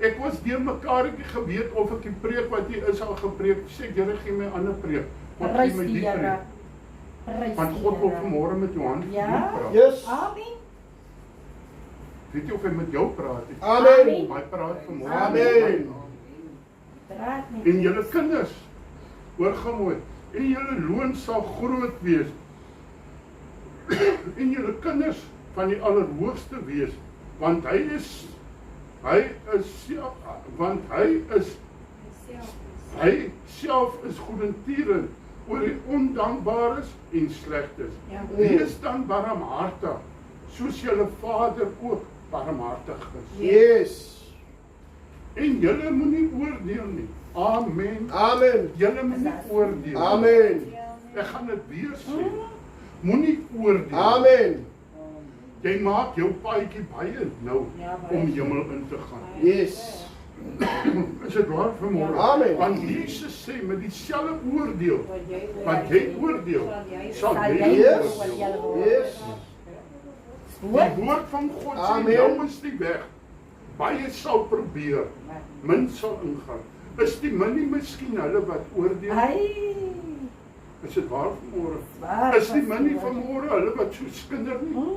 S3: ek was deur mekaar ek geweet of ek die preek wat hier is al gepreek. Sê Here, gee my 'n ander preek. God
S6: Prys
S3: gee my
S6: die
S3: die
S6: Here.
S3: preek.
S6: Prys
S3: Want
S6: die
S3: God wil
S6: Here.
S3: vanmôre met Johan
S6: Ja.
S3: praat.
S2: Yes.
S6: Amen.
S3: Weet jy of hy met jou praat?
S2: Amen.
S3: Hy praat vanmôre.
S2: Amen.
S6: Draad met
S3: En julle kinders, hoor gou mooi, en julle loon sal groot wees. En julle kinders van die Allerhoogste wees, want hy self is goedertierend oor die ondankbares en slegtes. Wees dan barmhartig, soos julle Vader ook barmhartig is.
S2: Yes.
S3: En julle moenie oordeel nie. Amen.
S2: Amen.
S3: Julle moenie oordeel.
S2: Amen.
S3: Ek gaan dit weer sê. Moenie oordeel.
S2: Amen.
S3: Jy maak jou paadjie baie nou om hemel in te gaan.
S2: Yes.
S3: Is dit waar vanmôre?
S2: Amen.
S3: Want Jesus sê met dieselfde oordeel wat jy oordeel, sal
S6: Sal
S3: jy
S6: jy
S3: oordeel.
S2: Yes.
S3: Die woord van God sê,
S2: Amen.
S3: jou is die weg. Baie sal probeer, min sal ingaan. Is die min nie miskien hulle wat oordeel?
S6: Ai.
S3: Is dit waar vanmôre?
S6: Waar,
S3: Is die min nie
S6: pastoor?
S3: vanmôre hulle wat so skinder nie?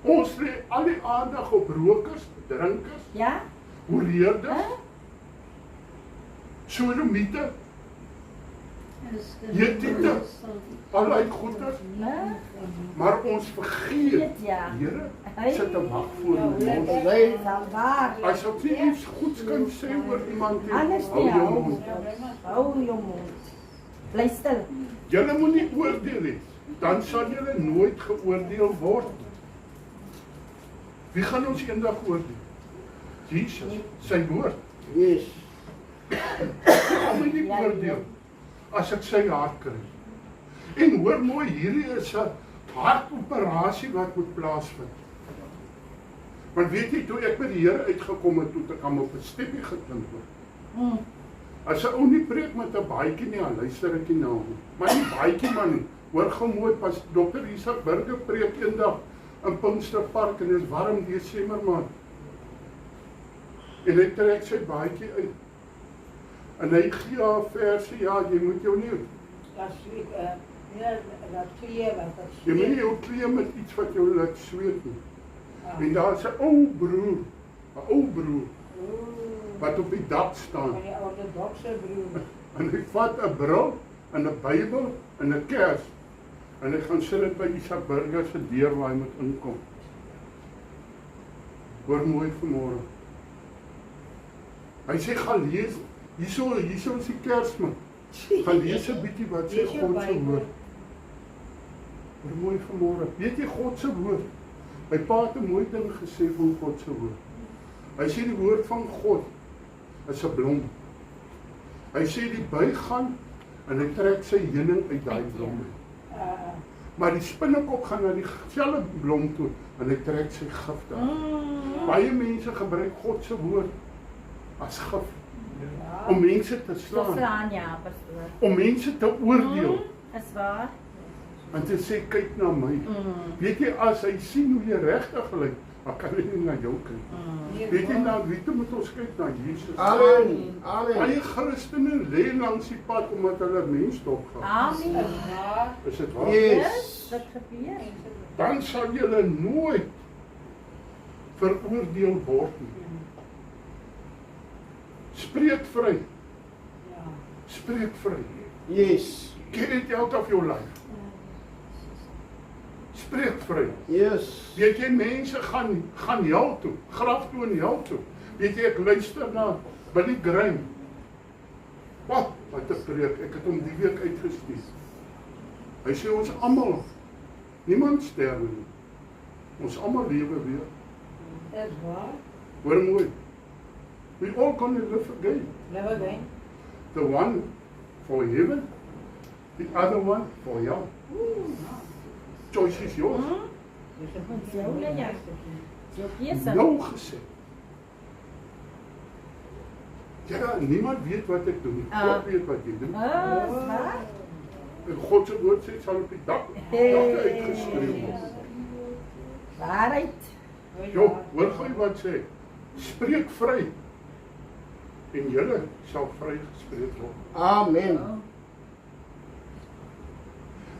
S3: Ons lê al die aandag op rokers, drinkers,
S6: Ja?
S3: hoereerders, sodomiete, Jetite, allerlei goeders, maar ons vergeet,
S6: Ja.
S3: Here, sit 'n wag voor ons.
S6: Dis waar.
S3: As ons nie iets goeds kan sê oor iemand nie,
S6: Alles
S3: hou
S6: nie.
S3: jou mond.
S6: Hou jou mond. Bly stil.
S3: Julle moenie oordeel nie, dan sal julle nooit geoordeel word. Wie gaan ons eendag oordeel? Jesus, sy woord.
S2: Yes.
S3: Gaan my nie oordeel as ek sy hart kry. En hoor mooi, hierdie is 'n hartoperasie wat moet plaasvind. Want weet jy, toe ek by die Here uitgekom het, toe ek hom op 'n steppie geklink word. As 'n ou nie preek met 'n baadjie nie, dan luister ek nie na hom. Maar die baadjie man, hoor gou mooi, pas Dr. Isak Burger preek eendag in Pinksterpark en dit is warm Desember maand. En hy trek sy baadjie uit. En hy gee haar verse, ja, jy moet jou nie, jy moet nie jou kleë met iets wat jou laat sweet nie. En daar is 'n ou broer, wat op die dak staan. En hy vat 'n bril en 'n Bybel en 'n kers. En hy gaan sit dit by Isak Burger se deur waar hy moet inkom. Hoor mooi vanmôre. Hy sê, gaan lees, hierso is die Kersman. Gaan lees 'n bietjie wat sê God se woord. Hoor mooi vanmôre. Weet jy God se woord? My pa het 'n mooi ding gesê van God se woord. Hy sê die woord van God is 'n blom. Hy sê die by gaan en hy trek sy heuning uit daai blom uit. Maar die spinnekop gaan na dieselfde blom toe en hy trek sy gif daar. Baie mense gebruik God se woord as gif om mense te slaan,
S6: Ja, pastoor.
S3: om mense te oordeel
S6: Is waar?
S3: en te sê kyk na my. Weet jy, as hy sien hoe jy regtig lyk, dan kan hy nie na jou kyk. Weet jy, na wie toe moet ons kyk? Na Jesus.
S2: Amen. Amen.
S3: Baie Christene lê langs die pad omdat hulle mens dopgaan.
S6: Amen.
S3: Is dit waar?
S2: Yes.
S6: Wat gebeur?
S3: Dan sal julle nooit veroordeel word nie. Spreek vry. Spreek vry.
S2: Yes.
S3: Get it out of your life. Spreek vry.
S2: Yes.
S3: Weet jy, mense gaan hel toe, graf toe en hel toe. Weet jy, ek luister na Billy Graham. Wat 'n preek, ek het hom die week uitgestuur. Hy sê ons almal, niemand sterwe nie. Ons almal lewe weer.
S6: Is waar?
S3: Hoor mooi. We all gonna live again.
S6: Live again.
S3: The one for heaven, the other one for hell. Choice is yours.
S6: Jou ja. Jou keuse.
S3: Nou gesê. Ja, niemand weet wat ek doen. God weet wat jy doen.
S6: Is waar?
S3: En God se woord sê sal op die dak uitgeskryf word.
S6: Waarheid.
S3: Jo, hoor gou wat sê. Spreek vry. En julle sal vrygespreek word.
S2: Amen.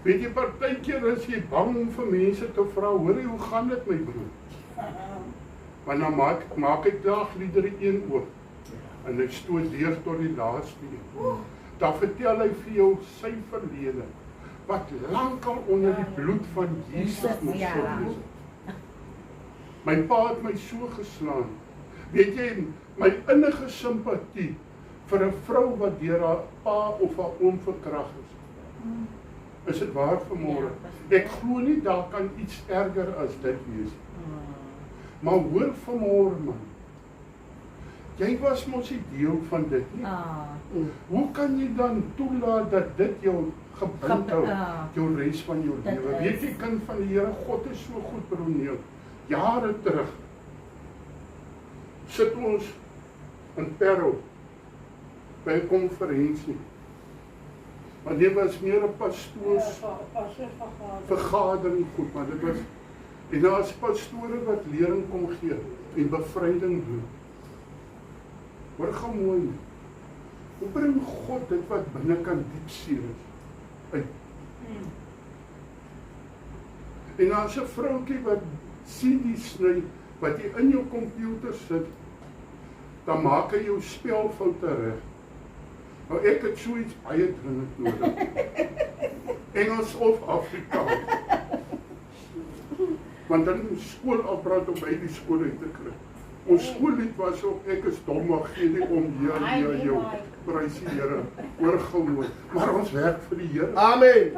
S3: Weet jy, partykeer is jy bang om vir mense te vra, hoor jy, hoe gaan dit my broer? Maar dan maak ek daagliedere een oop. En ek stoot deur tot die laaste een. Dan vertel hy vir jou sy verlede, wat lankal onder die bloed van Jesus moes verwees. My pa het my so geslaan. Weet jy, my innige simpatie vir 'n vrou wat deur haar pa of haar oom verkragt is. Is dit waar vanmôre? Ek glo nie daar kan iets erger as dit wees. Maar hoor vanmôre man, jy was mos 'n deel van dit nie. Hoe kan jy dan toelaat dat dit jou gebind hou, jou res van jou lewe? Weet jy, kind van die Here, God is so goed, broer. Jare terug sit ons in Parel by 'n konferensie. Maar dit was meer 'n pastoors vergadering goed, maar dit was en daar is pastore wat lering kom gee en bevryding doen. Hoor gou mooi. Hoe bring God dit wat binnekant diep seer is uit? En daar's 'n vroutjie wat CD's sny, wat jy in jou komputer sit, dan maak hy jou spelfoute reg. Nou ek het so iets baie dringend nodig. Engels of Afrikaans. Want dan skool afbraak om by die skool uit te kry. Ons skoollied was ook ek is dom, maar gee nie om Here jou. Prys die Here. Hoor gou mooi. Maar ons werk vir die Here.
S2: Amen.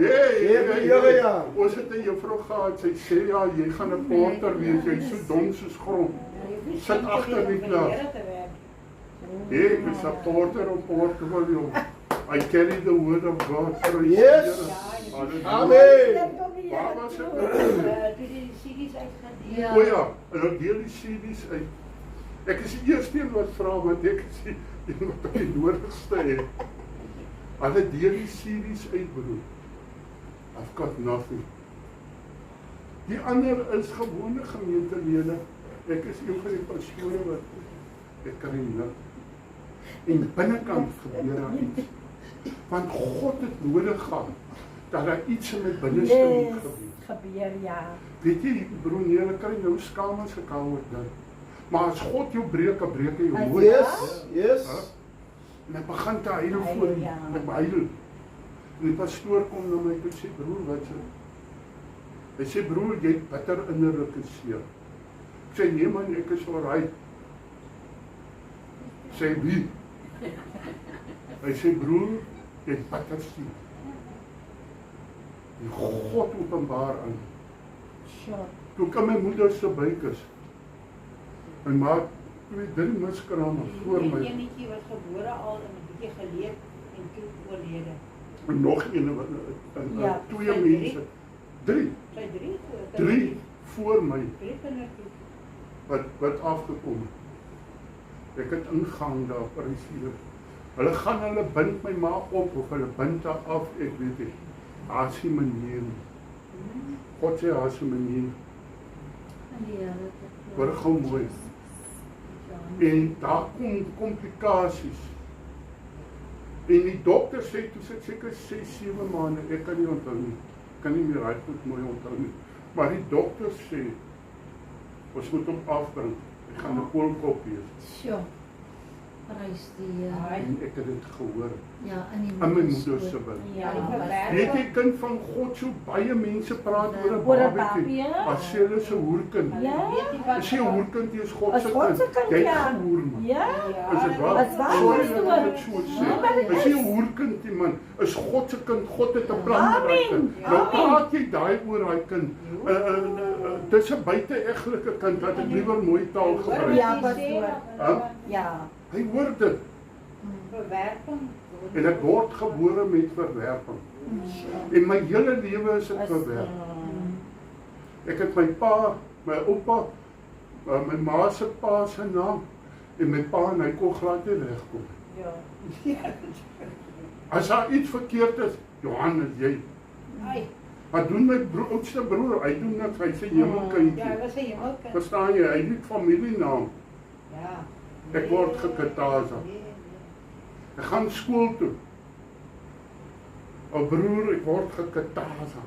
S3: Ja. Ons het 'n juffrou gehad, sy sê ja, jy gaan 'n porter wees, jy's so dom soos grond. Sit agter die klas. Ek is 'n porter op Portugal. I carry the word of God.
S2: Yes. Amen.
S3: Waar was dit?
S6: Toe die CD's uitgedeel.
S3: O ja, hulle deel die CD's uit. Ek is die eerste een wat vra, want ek is die een wat die nodigste het. Hulle deel die CD's uit, broer. I've got nothing. Die ander is gewone gemeentelede. Ek is een van die pastore wat ek kan nie niks. En binnekant gebeur daar iets. Want God het nodig gehad dat daar iets in my binneste moet gebeur.
S6: Ja.
S3: Weet jy, broer, jy kan nou skaam as ek hou dan. Maar as God jou breek, dan breek hy jou nooit.
S2: Yes.
S3: En ek begin te huil voor die, ek huil. En die pastoor kom na my toe en sê, broer, wat sê? Hy sê, broer, jy het bitter innerlike seer. Ek sê, nee man, ek is alright. Sê, wie? Hy sê, broer, jy het bitter seer. Die God openbaar aan.
S6: Sure.
S3: Toe ek in my moeder se buik is, my ma het 3 miskrame voor my.
S1: Eenetjie was gebore al en 'n bietjie geleef en toe oorlede.
S3: En nog een wat
S6: Ja,
S3: 2
S1: sy
S3: mense. 3
S1: Sy 3
S3: 3 voor my
S1: 3 kindertjies.
S3: wat afgekom het. Ek het ingang daar op Parisier. Hulle gaan hulle bind my ma op of hulle bind haar af, ek weet nie. Daar is nie manier nie. God sê daar is 'n manier. Hoor gou mooi. En daar kom komplikasies. En die dokter sê, toe sit seker 6-7 maande, ek kan nie onthou nie. Kan nie meer goed mooi onthou nie. Maar die dokter sê, ons moet hom afbring. Ek gaan 'n koolkop wees.
S6: Sure. Prys die
S3: En ek het dit gehoor.
S6: ja, in die
S3: In my moeder se buik.
S6: Ja,
S3: Weet jy, kind van God, so baie mense praat oor 'n
S6: Oor 'n
S3: babatjie.
S6: babie, ja.
S3: As sê hulle se hoerkind.
S6: Ja.
S3: As jy 'n hoerkind is God
S6: As
S3: se
S6: God se
S3: kind.
S6: kind,
S3: Jy het
S6: ja.
S3: gehoor man.
S6: Ja.
S3: Is dit waar?
S6: Dis waar,
S3: Sorry
S6: pastoor.
S3: dat ek dit so sê.
S6: Ja, maar dit
S3: As jy
S6: is.
S3: 'n hoerkind die man, is God se kind. God het 'n plan met daai kind.
S6: Amen.
S3: Nou
S6: Amen.
S3: praat jy daai oor daai kind. Dis 'n buite-egtelike kind wat ek liewer mooi taal gebruik.
S6: Ja, pastoor.
S3: Huh?
S6: Ja.
S3: Hy hoor dit.
S1: Verwerping.
S3: En ek word gebore met verwerping. En my hele lewe is dit verwerp. Ek het my pa, my oupa, my ma se pa se naam en my pa en hy kon glad nie regkom.
S1: Ja.
S3: As daar iets verkeerd is, Johan, jy.
S1: Ai,
S3: Wat doen my oudste broer? Hy doen niks, hy sê hemelkindjie.
S1: ja, was 'n hemelkind.
S3: Verstaan jy? Hy het nie familienaam.
S1: Ja.
S3: Ek word gekatasa. Ek gaan skool toe. 'n Broer, ek word gekatasa.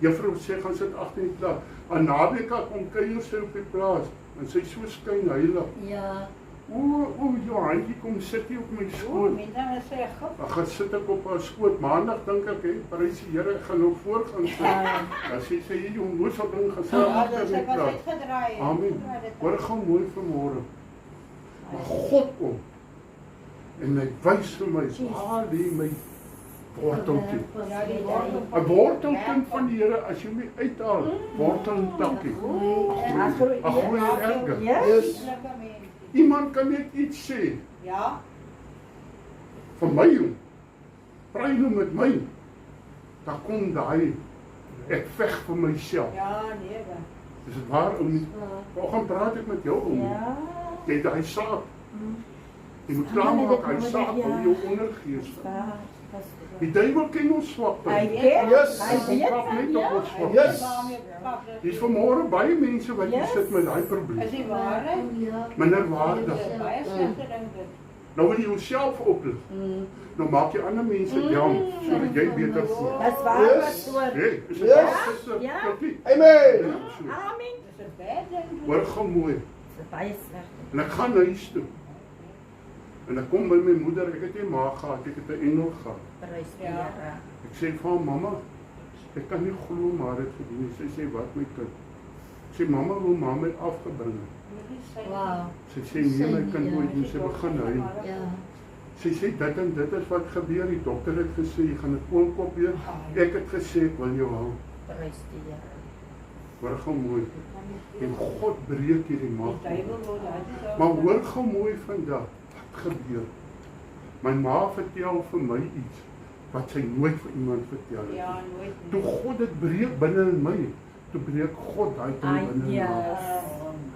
S3: Juffrou sê gaan sit agter die klas. Aan naweek kom kuier sy op die plaas en sy so skyn heilig.
S6: Ja.
S3: O, Johankie kom sit hier op my
S1: O,
S3: skoot.
S1: mense dan sê God.
S3: Dan gaan sit ek op haar skoot. Maandag dink ek, prys die Here, ek gaan nou voor gaan sit. Dan sê sy hier jong moes op ding gesit
S1: Ja,
S3: agter
S1: dit
S3: die
S1: was
S3: klas.
S1: uitgedraai.
S3: Amen. Hoor gou mooi vanmôre. Maar God kom en hy wys vir my waar lê my worteltjie.
S1: Ja, die wortel.
S3: 'n Wortelkind van die Here as jy hom uithaal, wortel en takkie. Ag goeie erge.
S6: Yes.
S3: Iemand kan net iets sê
S1: Ja.
S3: van my jong. Praat nou met my. Dan kom daai ek veg vir myself.
S1: Ja, nee.
S3: Is dit waar ou nie? Vanoggend praat ek met jou om.
S6: Ja.
S3: Jy het daai saak. Jy moet klaarmaak hy saak om jou ondergees. Die duiwel ken ons swakte.
S6: Hy weet.
S2: Yes.
S6: Hy weet
S3: Trap net
S6: van
S3: op
S6: jou.
S3: ons swakte.
S2: Yes.
S3: Dis vanmôre baie mense wat hier
S6: Yes.
S3: sit met daai
S1: Is
S3: probleem.
S1: die waarheid?
S3: Minder waardig.
S1: Dit is baie slegte ding dit.
S3: Nou wil jy jouself oplig. Nou maak jy ander mense jam sodat jy beter voel.
S6: Dis waar,
S2: Yes.
S6: pastoor.
S3: Hey, is dit
S2: Yes.
S3: waar, sister?
S6: Ja.
S3: Kloppie?
S2: Amen.
S3: Ja, so.
S6: Amen.
S1: Dis 'n bad ding.
S3: Hoor gou mooi.
S6: Dis baie sleg.
S3: En ek gaan huis toe. En ek kom by my moeder, ek het nie ma gehad, ek het 'n engel gehad.
S6: Prys die
S1: Ja.
S6: Here.
S3: Ek sê vir haar, mamma, ek kan nie glo maar dit gedoen nie. Sy sê, wat my kind? Sy mamma wil ma my afgebring het.
S6: Wow.
S3: Sy sê, nee my kind nooit nie, sy begin huil.
S6: Ja.
S3: Sy sê, dit en dit is wat gebeur, die dokter het gesê, jy gaan 'n koolkop weer. Ek het gesê, ek wil jou hou.
S6: Prys die Here.
S3: Hoor gou mooi. En God breek hierdie mag.
S1: Die duiwel wil daai.
S3: Maar hoor gou mooi vandag, wat gebeur? My ma vertel vir my iets wat sy nooit vir iemand vertel het.
S1: Ja, nooit.
S3: Toe God dit breek binne in my, toe breek God daai ding binne in my.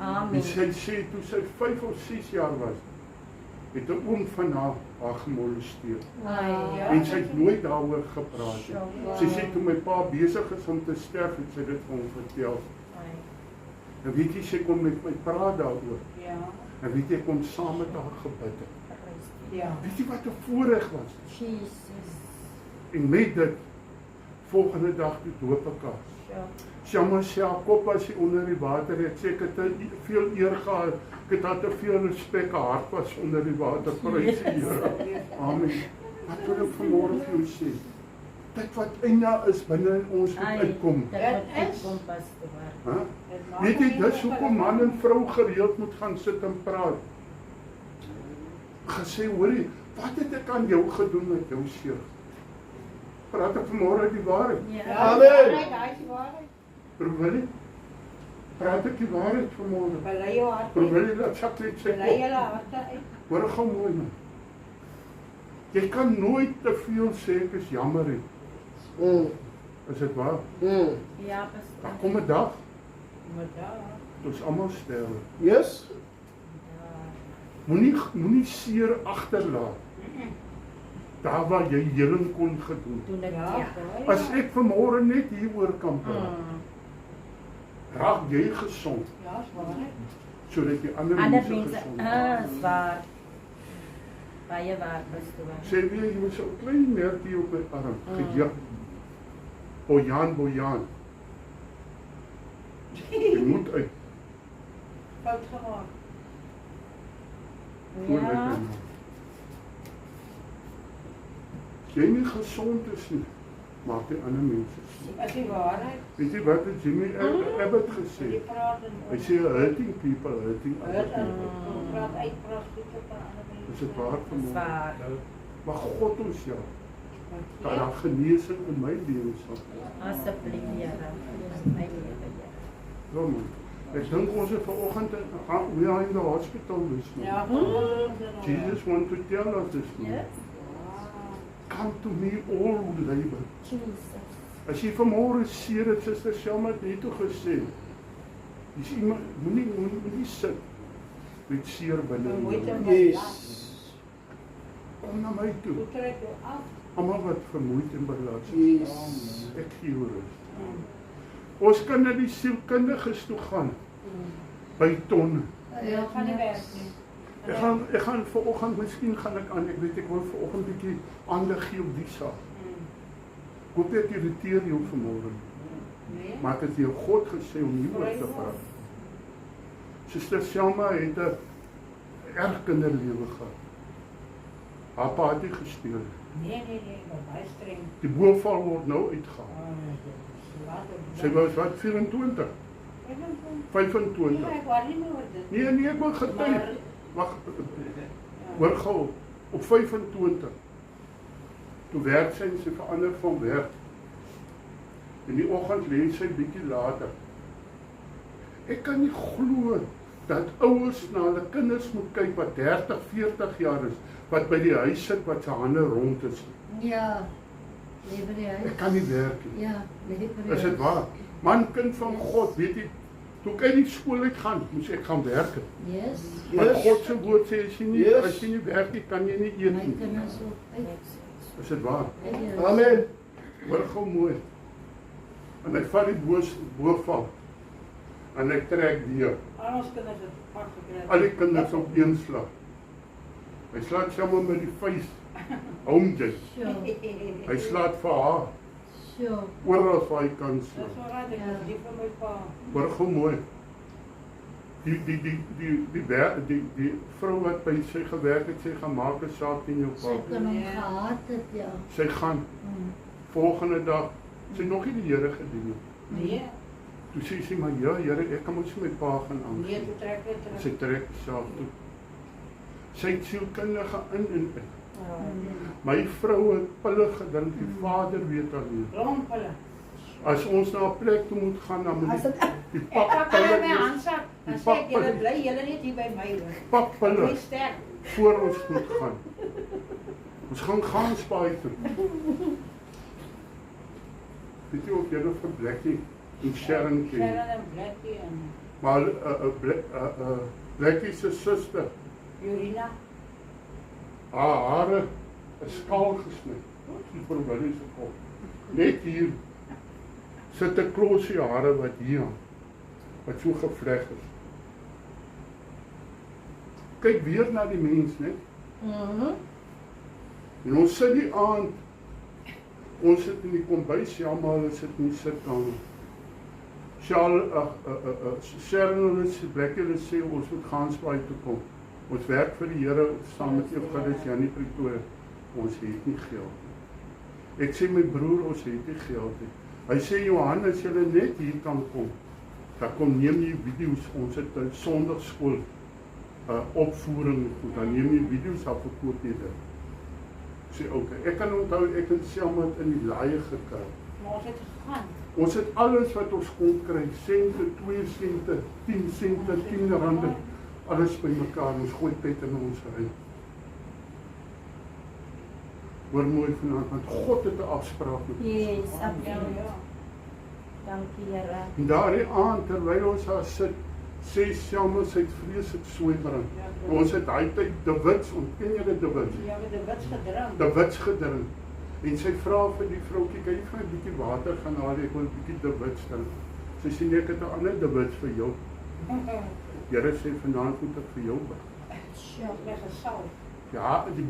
S6: Amen.
S3: En sy sê toe sy 5 of 6 jaar was, het 'n oom van haar gemolesteer.
S1: Ja.
S3: En sy het nooit daaroor gepraat nie. Sy sê toe my pa besig is om te sterf, het sy dit vir hom vertel. En weet jy, sy kom met my praat daaroor.
S1: Ja.
S3: En weet jy, ek kom saam met haar gebid het.
S1: Ja.
S3: Weet jy wat 'n voorreg was?
S6: Jesus.
S3: En met dit, volgende dag toe doop ek haar. Sjama sê haar kop was hier onder die water. Ek sê ek het te veel eer gehad. Ek het haar te veel respek, haar hart was onder die water. Prys die Here. Amen. Wat wil ek vanmôre vir jou sê? Dit wat eina is binne in ons moet uitkom.
S6: Dit moet uitkom, pastoor.
S3: Hæ? Weet jy, dis hoekom man en vrou gereeld moet gaan sit en praat. Gesê, hoorie, wat het ek aan jou gedoen met jou seer? Praat ek vanmôre die waarheid?
S2: Amen.
S6: Daai is die waarheid.
S3: Broer Willie, praat ek die waarheid vanmôre?
S6: Bely jou hart.
S3: Broer Willie, laat sak net sy
S6: Bely
S3: kop.
S6: julle harte uit.
S3: Hoor gou mooi man. Jy kan nooit te veel sê ek is jammer nie. Is dit waar?
S6: Ja, pastoor.
S3: Daar kom 'n dag,
S6: Maar daar.
S3: toe ons almal sterwe.
S2: Yes.
S3: Moenie seer agterlaat. Daar waar jy heling kon gedoen.
S6: Doen ek ja.
S3: As ek vanmôre net hieroor kan praat, raak jy gesond,
S6: Ja, is waarheid.
S3: sodat die ander
S1: Ander
S3: mense
S1: mense,
S3: gesond raak.
S1: waar. Baie waar, pastoor.
S3: Sê weer, jy moet so 'n klein merkie op my arm, gejak. Bojan. Jy moet uit.
S6: Fout gemaak.
S3: Voel uit
S1: Ja.
S3: my naam. As jy nie gezond is nie, maak die ander mense siek.
S6: Is die waarheid.
S3: Weet jy wat het Jimmy Abbott gesê?
S6: Die praat en
S3: Hy sê hurting people, hurting other
S6: Hurt en
S3: people.
S6: praat uit goed op ander mense.
S3: Is dit waar
S1: Dis
S3: vanmôre?
S1: waar.
S3: Maar God ons ja, dat daar genesing in my lewe sal.
S1: Asseblief, Here. My lewe, Here.
S3: Ja man, ek dink ons het vanoggend we are in the hospital this man.
S6: Ja,
S3: Jesus want to tell us this man.
S1: Yes.
S3: Come to me all who labor.
S1: Jesus.
S3: As jy vanmôre seer het, Suster Selma het net toe gesê, dis iemand moenie sit met seer binne in jou.
S2: Yes.
S3: Kom na my toe.
S6: Hoe trek jy af?
S3: Almal wat vermoeid en belas is.
S2: Yes.
S3: Ek gee jou rus. Ons kan na die sielkundiges toe gaan. By tonne.
S6: Ja, gaan nie werk nie.
S3: Ek gaan vanoggend, miskien gaan ek aan, ek wil vanoggend bietjie aandag gee op die saak. Ek hoop ek irriteer jou vanmôre.
S6: Nee.
S3: Maar ek het jou God gesê om hieroor te praat. Suster Selma het 'n erg kinderlewe gehad. Haar pa het nie gesteel.
S6: Nee, baie streng.
S3: Die boeval word nou uitgehaal. Sy was wat 24, 25.
S6: Ja, ek worry nie oor dit.
S3: Nee, ek wil getuig. Wag. Hoor gou, op 25. Toe werk sy en sy verander van werk. In die oggend lê sy bietjie later. Ek kan nie glo dat ouers na hulle kinders moet kyk wat 30, 40 jaar is, wat by die huis sit wat sy hande rond is.
S1: Ja. Lewe die huis.
S3: Ek kan nie werk nie.
S1: Ja, lewe die
S3: Is dit waar? Man, kind van God, weet jy, toe ek uit die skool uit gaan, moes ek gaan werk.
S1: Yes.
S3: Want
S2: Yes.
S3: God se woord sê as jy nie
S2: Yes.
S3: as jy nie werk nie, kan jy nie eet
S1: My
S3: nie.
S1: kinders ook uit.
S3: Is dit waar?
S2: Amen.
S3: Hoor gou mooi. En hy vat die boeval. En hy trek deur.
S6: Al ons kinders het pak gekry.
S3: Al die kinders op een slag. Hy slaat sommer met die vuis. Home jy.
S1: Sure.
S3: Hy slaat vir haar.
S1: Sure.
S3: Oral waar hy kan
S6: Dis
S3: slaan.
S6: wel reg, ek is lief vir my pa.
S3: Hoor gou mooi. Die vrou wat by sy gewerk het, sy gaan maak 'n saak teen jou
S1: Sy
S3: pa.
S1: kan hom gehad het, ja.
S3: Sy gaan volgende dag, sy nog nie die Here gedien nie.
S6: Nee,
S3: Toe sê sy maar ja, Here, ek kan mos met pa gaan aan.
S6: nee, toe trek ek terug.
S3: Sy trek self toe. Sy het sielkundige in en uit. My vrou het pille gedrink, die vader weet alleen.
S6: Rompele.
S3: As ons na 'n plek toe moet gaan, dan moet die
S6: Ek pak
S3: pap
S6: hulle my
S3: pille
S6: handsak. Dan sê ek, julle bly julle net hier by my hoor.
S3: pap
S6: Ek
S3: pille
S6: is sterk.
S3: voor ons moet gaan. Ons gaan spaai toe. Weet jy of jy nog vir Blackie en Sharon ken?
S6: Sharon en Blackie en
S3: Maar Blackie se suster,
S6: Jurina.
S3: haar hare is skaal gesny. Die verwille se kop. Net hier sit 'n klosie hare wat hier hang, wat so gevleg is. Kyk weer na die mens, net. En ons sit die aand, ons sit in die kombuis, ja, maar hulle sit in die sitkamer. Sharon en Blackie sê ons moet gaan spaai toe kom. Ons werk vir die Here saam met Evangelis Janie Pretoria. Ons het nie geld nie. Ek sê my broer, ons het nie geld nie. Hy sê Johan, as jy net hier kan kom, dan kom neem jy video's, ons het 'n Sondagskool opvoering, goed, dan neem jy video's af verkoop jy dit. Sê okay, ek kan onthou ek het Selma in die laaie gekry.
S6: Maar ons het gegaan.
S3: Ons het alles wat ons kon kry, sente, 2 sente, 10 sente, 10 rande, alles bymekaar, ons gooi pet in ons ry. Hoor mooi vanaand, want God het 'n afspraak met ons.
S6: Yes, absoluut. Dankie, Here.
S3: En daardie aand, terwyl ons daar sit, sê Selma sy het vreeslik swybrand. Ons het daai tyd De Wits, ontken julle De Wits?
S6: Ja, met de wits gedrink.
S3: De Wits gedrink. En sy vra vir die vroukie, kan jy vir 'n bietjie water gaan haal, ek wil 'n bietjie De Wits drink. Sy sê nee, ek het 'n ander De Wits vir jou. Here sê vanaand moet ek vir jou bid.
S6: Sjoe, met gesal.
S3: Ja, die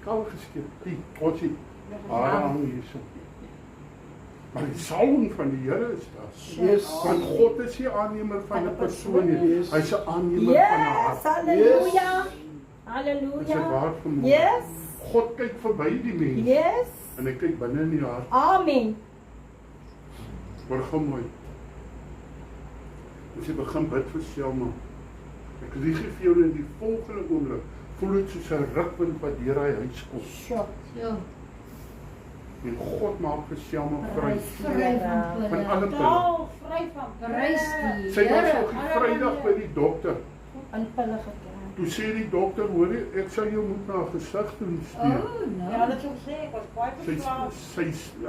S3: kou geskep, die otsie, hang hierso. Maar die salwing van die Here is daar.
S2: Yes.
S3: Want God is nie aannemer van 'n persoon nie.
S2: Yes.
S3: Hy's 'n aannemer van 'n hart.
S6: Halleluja.
S3: Is dit
S6: Halleluja.
S3: waar vanmôre?
S6: Yes.
S3: God kyk verby die mens
S6: Yes.
S3: en hy kyk binne in die hart.
S6: Amen.
S3: Hoor gou mooi. As jy begin bid vir Selma, ek lieg vir jou in die volgende oomblik, voel dit soos 'n rukwind wat deur hy huis kom.
S6: Sjoe.
S3: En God maak vir Selma vry
S6: Vry
S3: van alle pille.
S6: Oh, vry van
S1: Prys die
S3: Sy was
S1: Here.
S3: op die Vrydag by die dokter.
S6: in pille gekry.
S3: Toe sê die dokter, hoor jy, ek sal jou moet na 'n gesig toe steek.
S1: Oh,
S6: Ja,
S1: nou.
S6: dat sou sê, ek was baie verslaaf.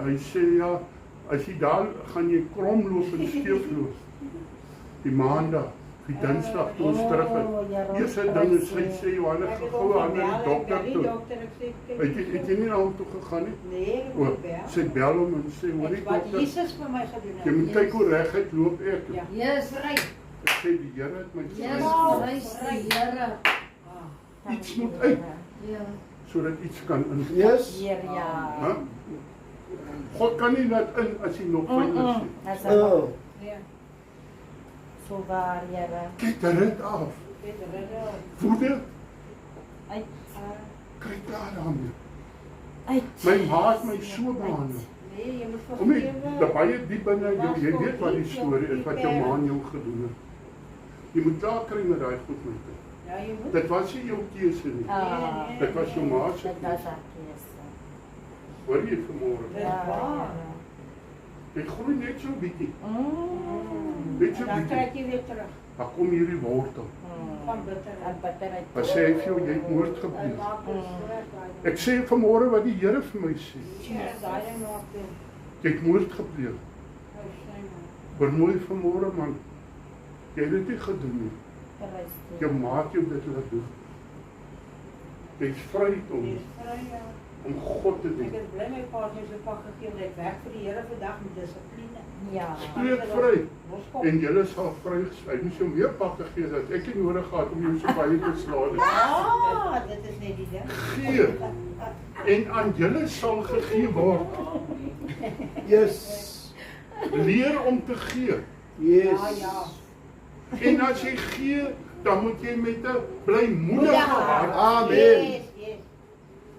S3: Hy sê ja, as jy daar gaan jy krom loop en skeef loop. Die maandag, die Dinsdag toe ons terug is. Eerste ding is sy sê Johannes
S6: Ek het
S3: gou
S6: ook
S3: aan die
S6: gebel,
S3: dokter
S6: ek bel die
S3: toe.
S6: dokter, ek sê, kyk,
S3: Het jy nie na hom toe gegaan nie?
S6: Nee, ek
S3: O,
S6: moet bel.
S3: sy bel hom en sê hoor die
S6: Ek wat
S3: dokter,
S6: Jesus vir my gedoen het.
S3: jy moet kyk hoe reguit loop ek.
S6: Ja.
S1: Yes, right.
S3: Ek sê die Here het my
S1: Yes,
S3: vrygespreek
S1: prys die Here.
S3: Iets moet uit.
S1: Ja.
S3: sodat iets kan in.
S2: Yes.
S6: Hier, ja.
S3: Hè? God kan nie laat in as jy nog pyn is nie.
S6: Dis
S2: Oh.
S6: Ja. So waar, Here.
S3: Kyk dit af.
S6: Dit redde.
S3: Voede,
S6: Uit.
S3: kyk daar aan.
S6: Uit.
S3: My ma het my so behandel.
S6: Nee, jy moet
S3: Kom nie,
S6: vergewe.
S3: daar baie diep binne jou, jy weet wat die storie is wat jou ma aan jou gedoen het. Jy moet klaar kry met daai goed met dit.
S6: Ja, jy moet.
S3: Dit was nie jou keuse nie. Dit was jou ma se
S6: Dit was haar keuse.
S3: Hoor jy vanmôre?
S6: Dis waar.
S3: Jy groei net so bietjie.
S6: Net so dan kry jy weer terug.
S3: Dan kom hierdie wortel.
S6: Van bitterheid.
S3: Dan sê hy vir jou jy het moord gepleeg. Ek sê vanmôre wat die Here vir my sê. Jy het moord gepleeg. Maar mooi vanmôre man. Jy het dit nie gedoen nie. Jou maat jou dit laat doen. Jy's vry om God te
S6: Ek
S3: doen.
S6: is bly my pa het my so pak gegee dat ek werk vir die Here vandag met dissipline. Ja.
S3: Spreek vry. En julle sal vrygespreek. Hy moes jou meer pakke gee dat ek nie nodig gehad om jou so baie te slaan nie.
S6: Ah, dit is net die ding.
S3: Gee. En aan julle sal gegee word.
S2: Yes.
S3: Leer om te gee.
S2: Yes.
S6: Ja.
S3: En as jy gee, dan moet jy met 'n blymoedige hart.
S2: Amen.
S6: Yes, yes.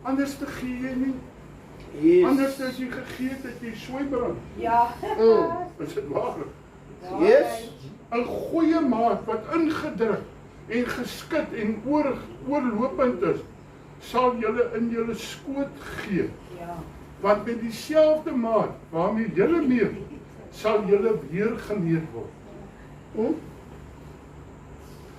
S3: Anders te gee jy nie.
S2: Yes.
S3: Anders as jy gegee het, het jy swybrand.
S6: Ja.
S3: Is dit waar?
S2: Yes.
S3: 'n Goeie maat wat ingedruk en geskit en oorlopend is, sal julle in julle skoot gee.
S6: Ja.
S3: Want met dieselfde maat waarmee julle meet, sal julle weer gemeet word.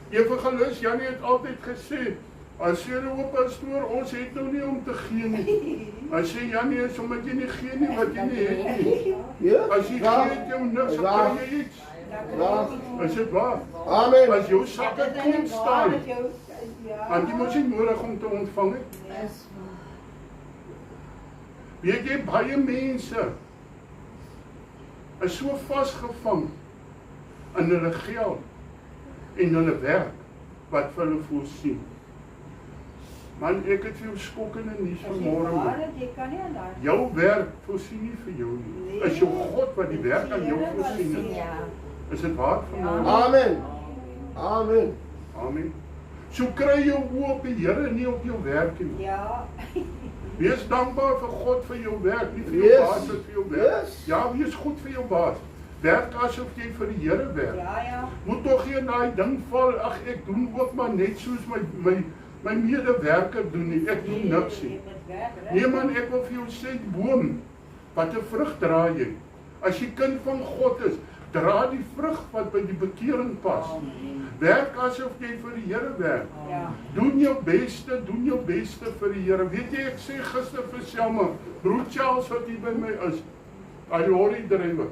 S3: Evangelis Janie het altyd gesê, as jy 'n oop pastoor, ons het nou nie om te gee nie. Hy sê Janie, is omdat jy nie gee nie wat jy nie het nie.
S2: Ja.
S3: As jy gee het jou niks, dan kry jy iets.
S2: Ja.
S3: Is dit waar?
S2: Amen.
S3: As jou sakke kom staan,
S6: Ja.
S3: want jy mos nie nodig om te ontvang nie.
S1: Yes.
S3: Weet jy, baie mense is so vasgevang in hulle geld en hulle werk wat vir hulle voorsien. Man, ek het vir jou skokkende nuus vanmôre.
S6: Jy kan nie aan daai.
S3: Jou werk voorsien nie vir jou nie. Is jou God wat die werk aan jou voorsien het.
S6: Ja.
S3: Is dit waar vanmôre?
S2: Amen. Amen.
S3: Amen. So kry jou oë op die Here, nie op jou werk nie.
S6: Ja.
S3: Wees dankbaar vir God vir jou werk, nie vir jou
S2: Yes.
S3: baas wat vir jou werk.
S2: Yes.
S3: Ja, wees goed vir jou baas. Werk asof jy vir die Here werk.
S6: Ja, ja.
S3: Moet tog nie in daai ding val, ag ek doen ook maar net soos my medewerker doen nie, ek doen niks nie. Nee man, ek wil vir jou sê, die boom, wat 'n vrug dra jy? As jy kind van God is, dra die vrug wat by die bekering pas. Werk asof jy vir die Here werk. Doen jou beste vir die Here. Weet jy, ek sê gister vir Selma, broer Charles wat hier by my is, hy lorry drywer.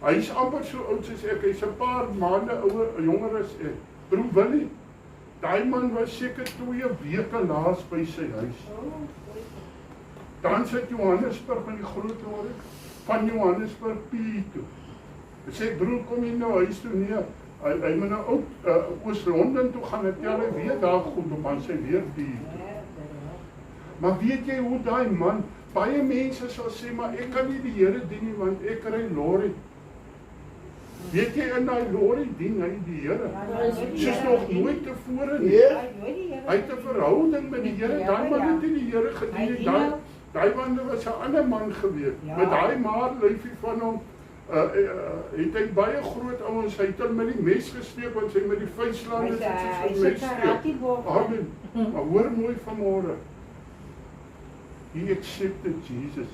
S3: Hy is amper so oud soos ek, hy's 'n paar maande jonger as ek. Broer Willie, daai man was seker 2 weke laas by sy huis. Dan sit Johannesburg in die groot lorry, van Johannesburg P toe. Hy sê, broer, kom jy nou huis toe? Nee, hy moet nou ook Oos-London toe gaan, en tel hy weer daar goed op, aan sy weer P toe. Maar weet jy hoe daai man, baie mense sal sê, maar ek kan nie die Here dien nie, want ek ry lorry. Weet jy, in die lorry dien hy die Here. Soos nog nooit tevore nie. Hy het 'n verhouding met die Here, daai man het nie die Here gedien nie. Daai man was 'n ander man gewees. Met daai maar lyfie van hom, het hy baie groot ouens, hy het hom met die mes gesteek, want hy met die vuislaan het soos 'n mes steek. Amen. Maar hoor mooi vanmôre. He accepted Jesus.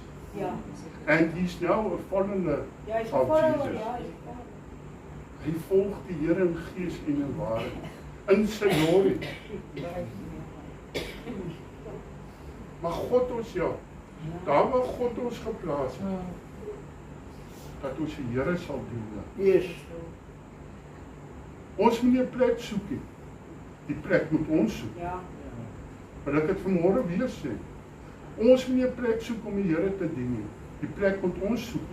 S3: And he's now a follower of Jesus. Hy volg die Here in gees en in waarheid, in sy lorry. Maar God ons daar waar God ons geplaas het, dat ons die Here sal dien.
S2: Yes.
S3: Ons moet nie 'n plek soek nie. Die plek moet ons soek. Maar ek het vanmôre weer sê, ons moet nie 'n plek soek om die Here te dien nie. Die plek moet ons soek,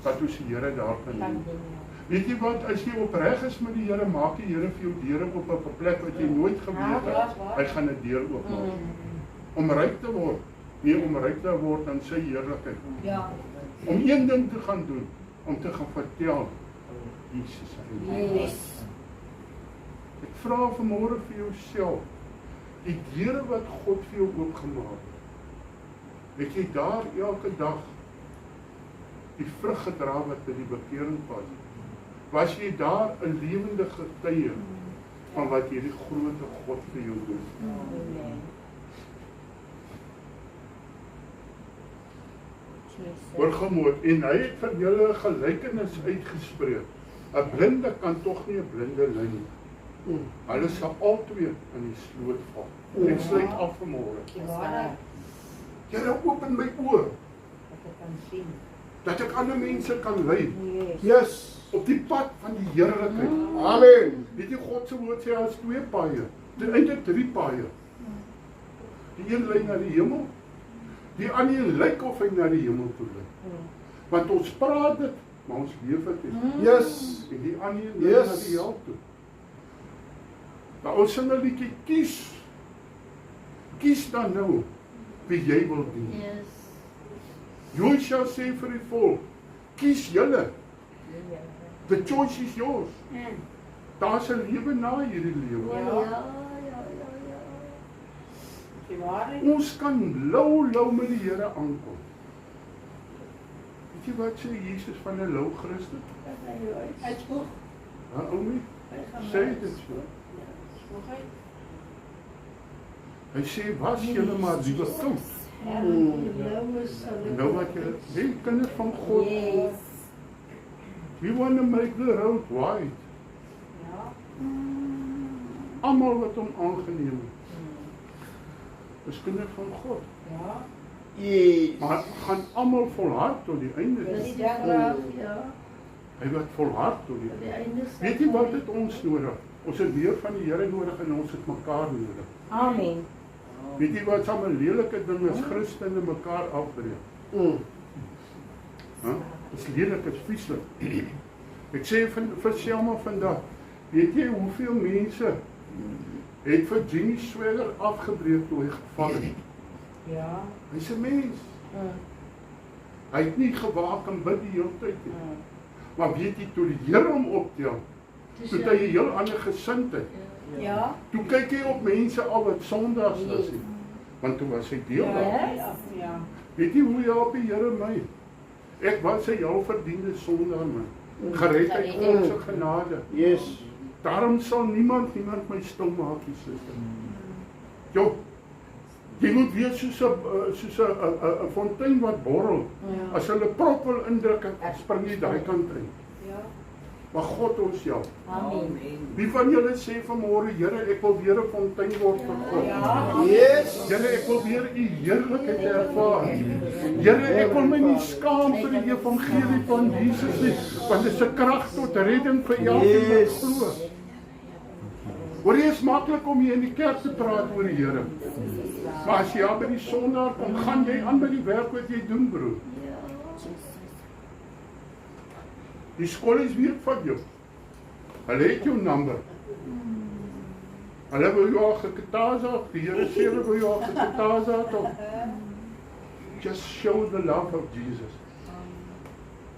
S3: dat ons die Here daar kan dien. Weet jy wat, as jy opreg is met die Here, maak die Here vir jou deure op 'n plek wat jy nooit geweet het, hy gaan 'n deur oopmaak. Om ryk te word, nie om ryk te word aan sy heerlikheid. Om een ding te gaan doen, om te gaan vertel, Jesus is. Ek vra vanmôre vir jouself, die deure wat God vir jou oopgemaak het jy daar elke dag die vrug gedra wat by die bekering pas? Was jy daar 'n lewende getuie van wat hierdie groot God vir jou doen? Hoor gemoed, en hy het vir julle 'n gelykenis uitgespreek. 'n Blinde kan tog nie 'n blinde lei nie. Hulle sal albei in die sloot val. Ek sluit af vanmôre. Here, open my oë, dat ek ander mense kan lei.
S2: Yes.
S3: Op die pad van die heerlikheid.
S2: Amen.
S3: Weet jy, God se woord sê as 2 paaie, eintlik 3 paaie. Die een lei na die hemel, die ander lyk of hy na die hemel toe lei. Want ons praat dit, maar ons leef dit nie.
S2: Yes.
S3: En die ander lei na die hel toe. Maar ons sing 'n liedjie, kies dan nou wie jy wil dien. Joshua sê vir die volk, kies julle. The choice is yours. Daar's 'n lewe na hierdie lewe. Ons kan lou met die Here aankom. Weet jy wat sê Jesus van 'n lou Christen? Oumie, sê dit so. Hy sê, was julle maar liewe koud. Nou wat julle, die kinders van God, we want to make the road wide. Almal wat hom aangeneem het, is kinders van God.
S2: Yes.
S3: Maar gaan almal volhard tot die einde. Hy wat volhard tot die einde. Weet jy wat het ons nodig? Ons het meer van die Here nodig en ons het mekaar nodig.
S6: Amen.
S3: Weet jy wat sal 'n lelike ding is, Christene mekaar afbreek? Dis lelik, is vieslik. Ek sê vir Selma vandag, weet jy hoeveel mense het vir Jimmy Swagger afgebreek toe hy geval het? Hy's 'n mens. Hy het nie gewaak en bid die hele tyd nie. Maar weet jy, toe die Here hom optel, toe het hy 'n heel ander gesindheid. Toe kyk hy op mense al wat sondags is. Want toe was hy deel daarvan. Weet jy hoe help die Here my? Ek was sy heel verdiende sondaar man. Gered uit God se genade.
S2: Yes.
S3: Daarom sal niemand my stil maak, die suster. Jo, jy moet wees soos 'n fontein wat borrel. As hulle prop wil indruk, spring jy daai kant in. Maar God ons help.
S6: Amen.
S3: Wie van julle sê vanmôre, Here, ek wil weer 'n fontein word vir God.
S2: Yes.
S3: Here, ek wil weer u heerlikheid ervaar. Here, ek wil my nie skaam vir die evangelie van Jesus nie, want dit is 'n krag tot redding vir elkeen wat glo. Hoor jy, is maklik om hier in die kerk te praat oor die Here. Maar as jy by die sondaar kom, gaan jy aan by die werk wat jy doen, broer. Die skolies weet van jou. Hulle het jou nummer. Hulle wil jou geketaza, die Here sê hulle wil jou geketaza tot. Just show the love of Jesus.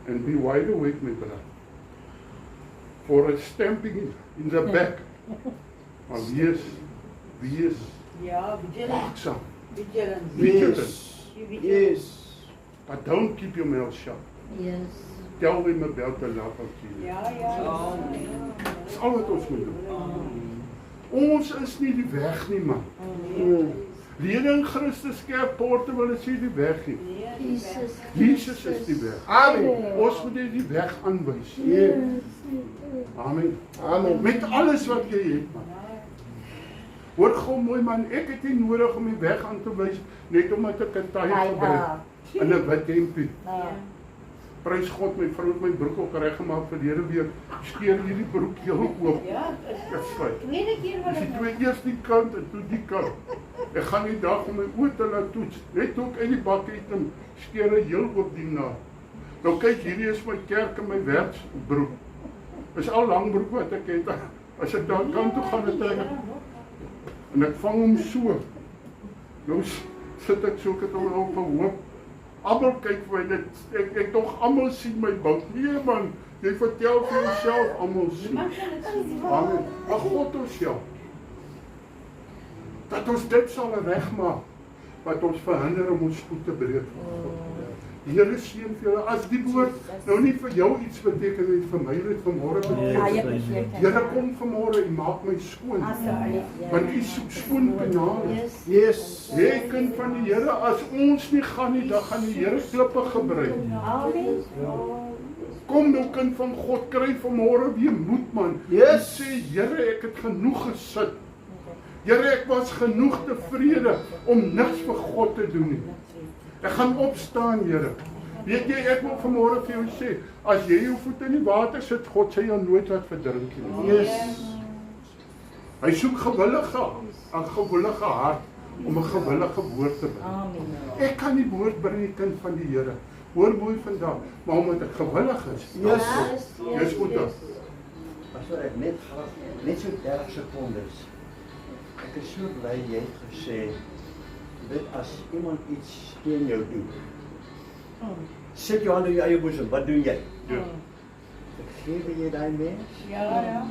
S3: And be wide awake, my brother. For a stamping in the back. Maar wees waaksaam. Vigilant.
S2: Yes.
S3: But don't keep your mouth shut.
S6: Yes.
S3: Tell them about the love of Jesus. Dis al wat ons moet doen. Ons is nie die weg nie, man. Lede in Christus Kerk Portewil is nie die weg nie. Jesus is die weg.
S2: Amen.
S3: Ons moet die weg aanwys.
S2: Yes.
S3: Amen.
S2: Amen.
S3: Met alles wat jy het, man. Hoor gou mooi, man, ek het nie nodig om die weg aan te wys, net omdat ek 'n taai gebruik in 'n wit hempie. Prys God, my vrou het my broek ook reggemaak verlede week. Skeer hierdie broek heel oop. Ek sluit.
S6: Tweede keer wat
S3: Dis die twee, eers die kant en toe die kant. Ek gaan die dag om my oë te laat toets. Net toe ek uit die bak uit en skeer hy heel oop die na. Nou kyk, hierdie is my kerk en my werksbroek. Is al lang broek wat ek het. As ek daar kant toe gaan, trek ek. En ek vang hom so. Nou sit ek so, ek het hom op verhoop. Almal kyk vir my, ek tog almal sien my bout. Nee man, jy vertel vir jouself, almal sien. Amen. Maar God ons help. Dat ons dit sal regmaak, wat ons verhinder om ons voet te breek. Die Here seën vir julle. As die woord nou nie vir jou iets beteken het, vir my dit vanmôre beteken. Here kom vanmôre en maak my skoon. Want u soek skoon genade.
S2: Yes.
S3: Jy kind van die Here, as ons nie gaan nie, dan gaan die Here klippe gebruik.
S6: Amen.
S3: Kom nou kind van God, kry vanmôre weer moed man.
S2: Yes.
S3: En sê, Here, ek het genoeg gesit. Here, ek was genoeg tevrede om niks vir God te doen nie. Ek gaan opstaan, Here. Weet jy, ek wil vanmôre vir jou sê, as jy jou voete in die water sit, God sê jou nooit wat verdrink nie.
S2: Yes.
S3: Hy soek gewillige hart om 'n gewillige woord te bring. Ek kan die woord bring, die kind van die Here. Hoor mooi vandag, maar omdat ek gewillig is.
S2: Yes.
S3: Dis goed dan.
S8: Pastoor, ek net so 30 sekondes. Ek is so bly jy het gesê, dit as iemand iets teen jou doen. Sit jou hand in jou eie boesem, wat doen jy?
S3: Ja.
S8: Vergewe jy daai mens?
S6: Ja.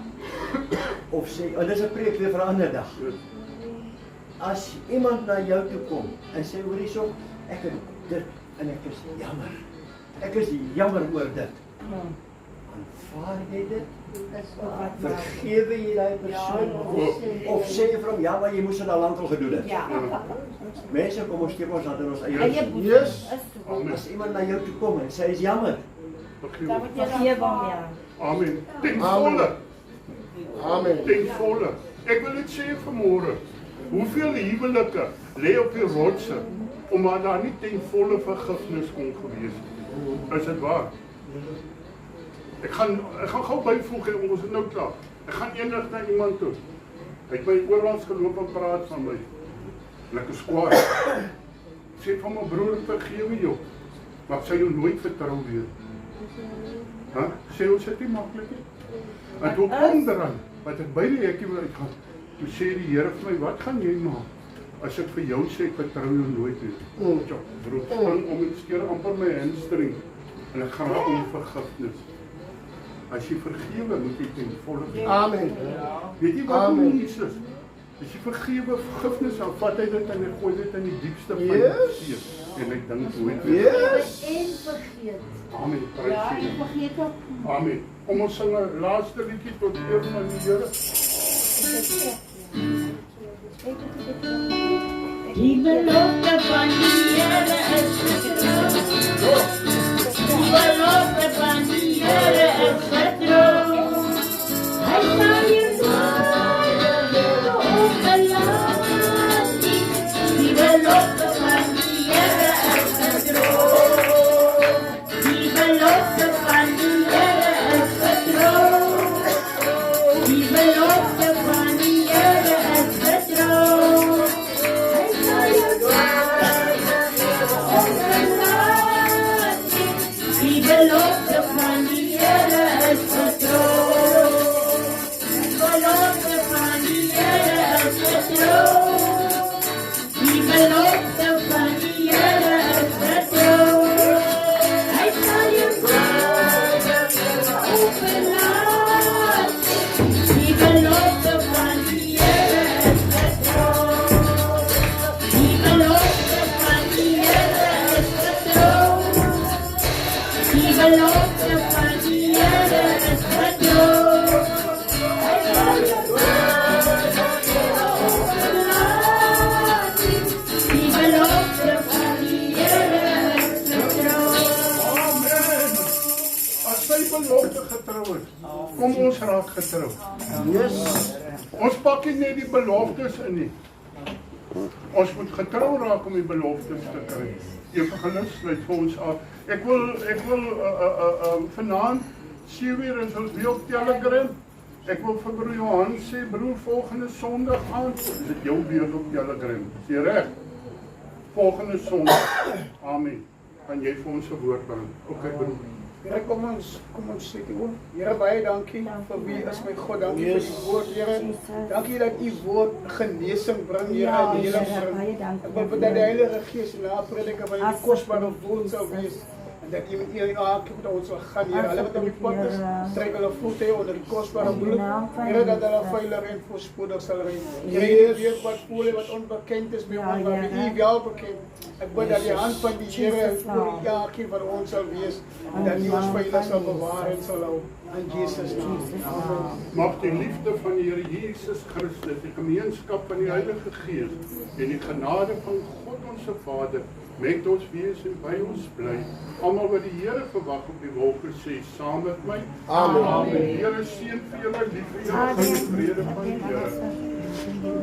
S8: Of sê, dit is 'n preek weer vir 'n ander dag. As iemand na jou toe kom en sê, hoor hierso, ek het dit en ek is jammer. Ek is jammer oor dit. Aanvaar jy dit? Vergewe jy daai persoon? Of sê jy vir hom, ja, maar jy moes dit al lank al gedoen het. Mense kom ons steek ons hand in ons eie boesem.
S2: Yes.
S8: As iemand na jou toe kom en sê, hy is jammer.
S3: Amen. Ten volle.
S2: Amen.
S3: Ten volle. Ek wil dit sê vanmôre. Hoeveel huwelike lê op die rotse omdat daar nie ten volle vergifnis kon gewees het. Is dit waar? Ek gaan gou byvoeg en ons is nou klaar. Ek gaan eendag na iemand toe. Hy het my oorlangs geloop en praat van my. En ek is kwaad. Sê van my broer, vergewe jou. Maar ek sal jou nooit vertrou weer. Sê ons dit nie maklik nie. En toe onderaan, wat ek by die hekkie wil uitgaan, toe sê die Here vir my, wat gaan jy maak? As ek vir jou sê, ek vertrou jou nooit weer. Broer, spring om en skeer amper my hamstring. En ek gaan om vergifnis. As jy vergewe, moet jy ten volle vergewe.
S2: Amen.
S3: Weet jy wat doen Jesus? As jy vergewe vergifnis, dan vat hy dit en hy gooi dit in die diepste van die
S2: Yes.
S3: see. En ek dink hoe het
S2: Yes.
S6: En vergeet.
S3: Amen. Prys
S6: Ja,
S3: die
S6: en
S3: Here.
S6: vergeet ook.
S3: Amen. Kom ons sing 'n laaste liedjie tot eer van die Here.
S1: Die belofte van die Here is getrou. Die belofte van die Here is getrou. Hy sal jou nooit overlaat nie. Die belofte van die Here is getrou. Die belofte van die Here is getrou. Die belofte van die Here is getrou. Hy sal jou nooit overlaat nie. Die belofte van die Here is getrou. Die belofte van die Here is getrou. Die belofte van die Here is getrou. Hy sal jou nooit overlaat nie. Die belofte van die Here is getrou. Die belofte van die Here is getrou. Die belofte van die Here is getrou. Hy sal jou nooit overlaat nie. Die belofte van die Here is getrou.
S3: Amen. As sy belofte getrou is, kom ons raak getrou.
S2: Yes.
S3: Ons pak nie net die beloftes in nie. Ons moet getrou raak om die beloftes te kry. Evangelis sluit vir ons af. Ek wil vanaand 7:00 is ons weer op Telegram. Ek wil vir broer Johan sê, broer, volgende Sondag aand is dit jou beurt op Telegram. Is jy reg? Volgende Sondag. Amen. Kan jy vir ons 'n woord bring? Okay, broer.
S4: Here, kom ons sê dit hoor. Here, baie dankie vir wie is my God. Dankie vir die woord, Here. Dankie dat u woord genesing bring, Here,
S6: Ja,
S4: en heling
S6: Here,
S4: bring.
S6: baie dankie.
S4: Ek bid dat die Heilige Gees na prediker van die kosbare woord sal wees. En dat u met elke met ons sal gaan, Here. Hulle wat op die pad is, trek hulle voete onder die kosbare bloed. Here, dat hulle veilig en voorspoedig sal ry. Here, weet wat voel wat onbekend is by ons, maar by u wel bekend. Ek bid dat die hand van die Here oor elkeen van ons sal wees en dat u ons veilig sal bewaar en sal hou. In Jesus naam. Amen.
S3: Mag die liefde van die Here Jesus Christus, die gemeenskap van die Heilige Gees en die genade van God ons Vader met ons wees en by ons bly. Almal wat die Here verwag op die wolke sê saam met my.
S2: Amen.
S3: Amen. Die Here seën vir julle, lief vir julle, in die vrede van die Here.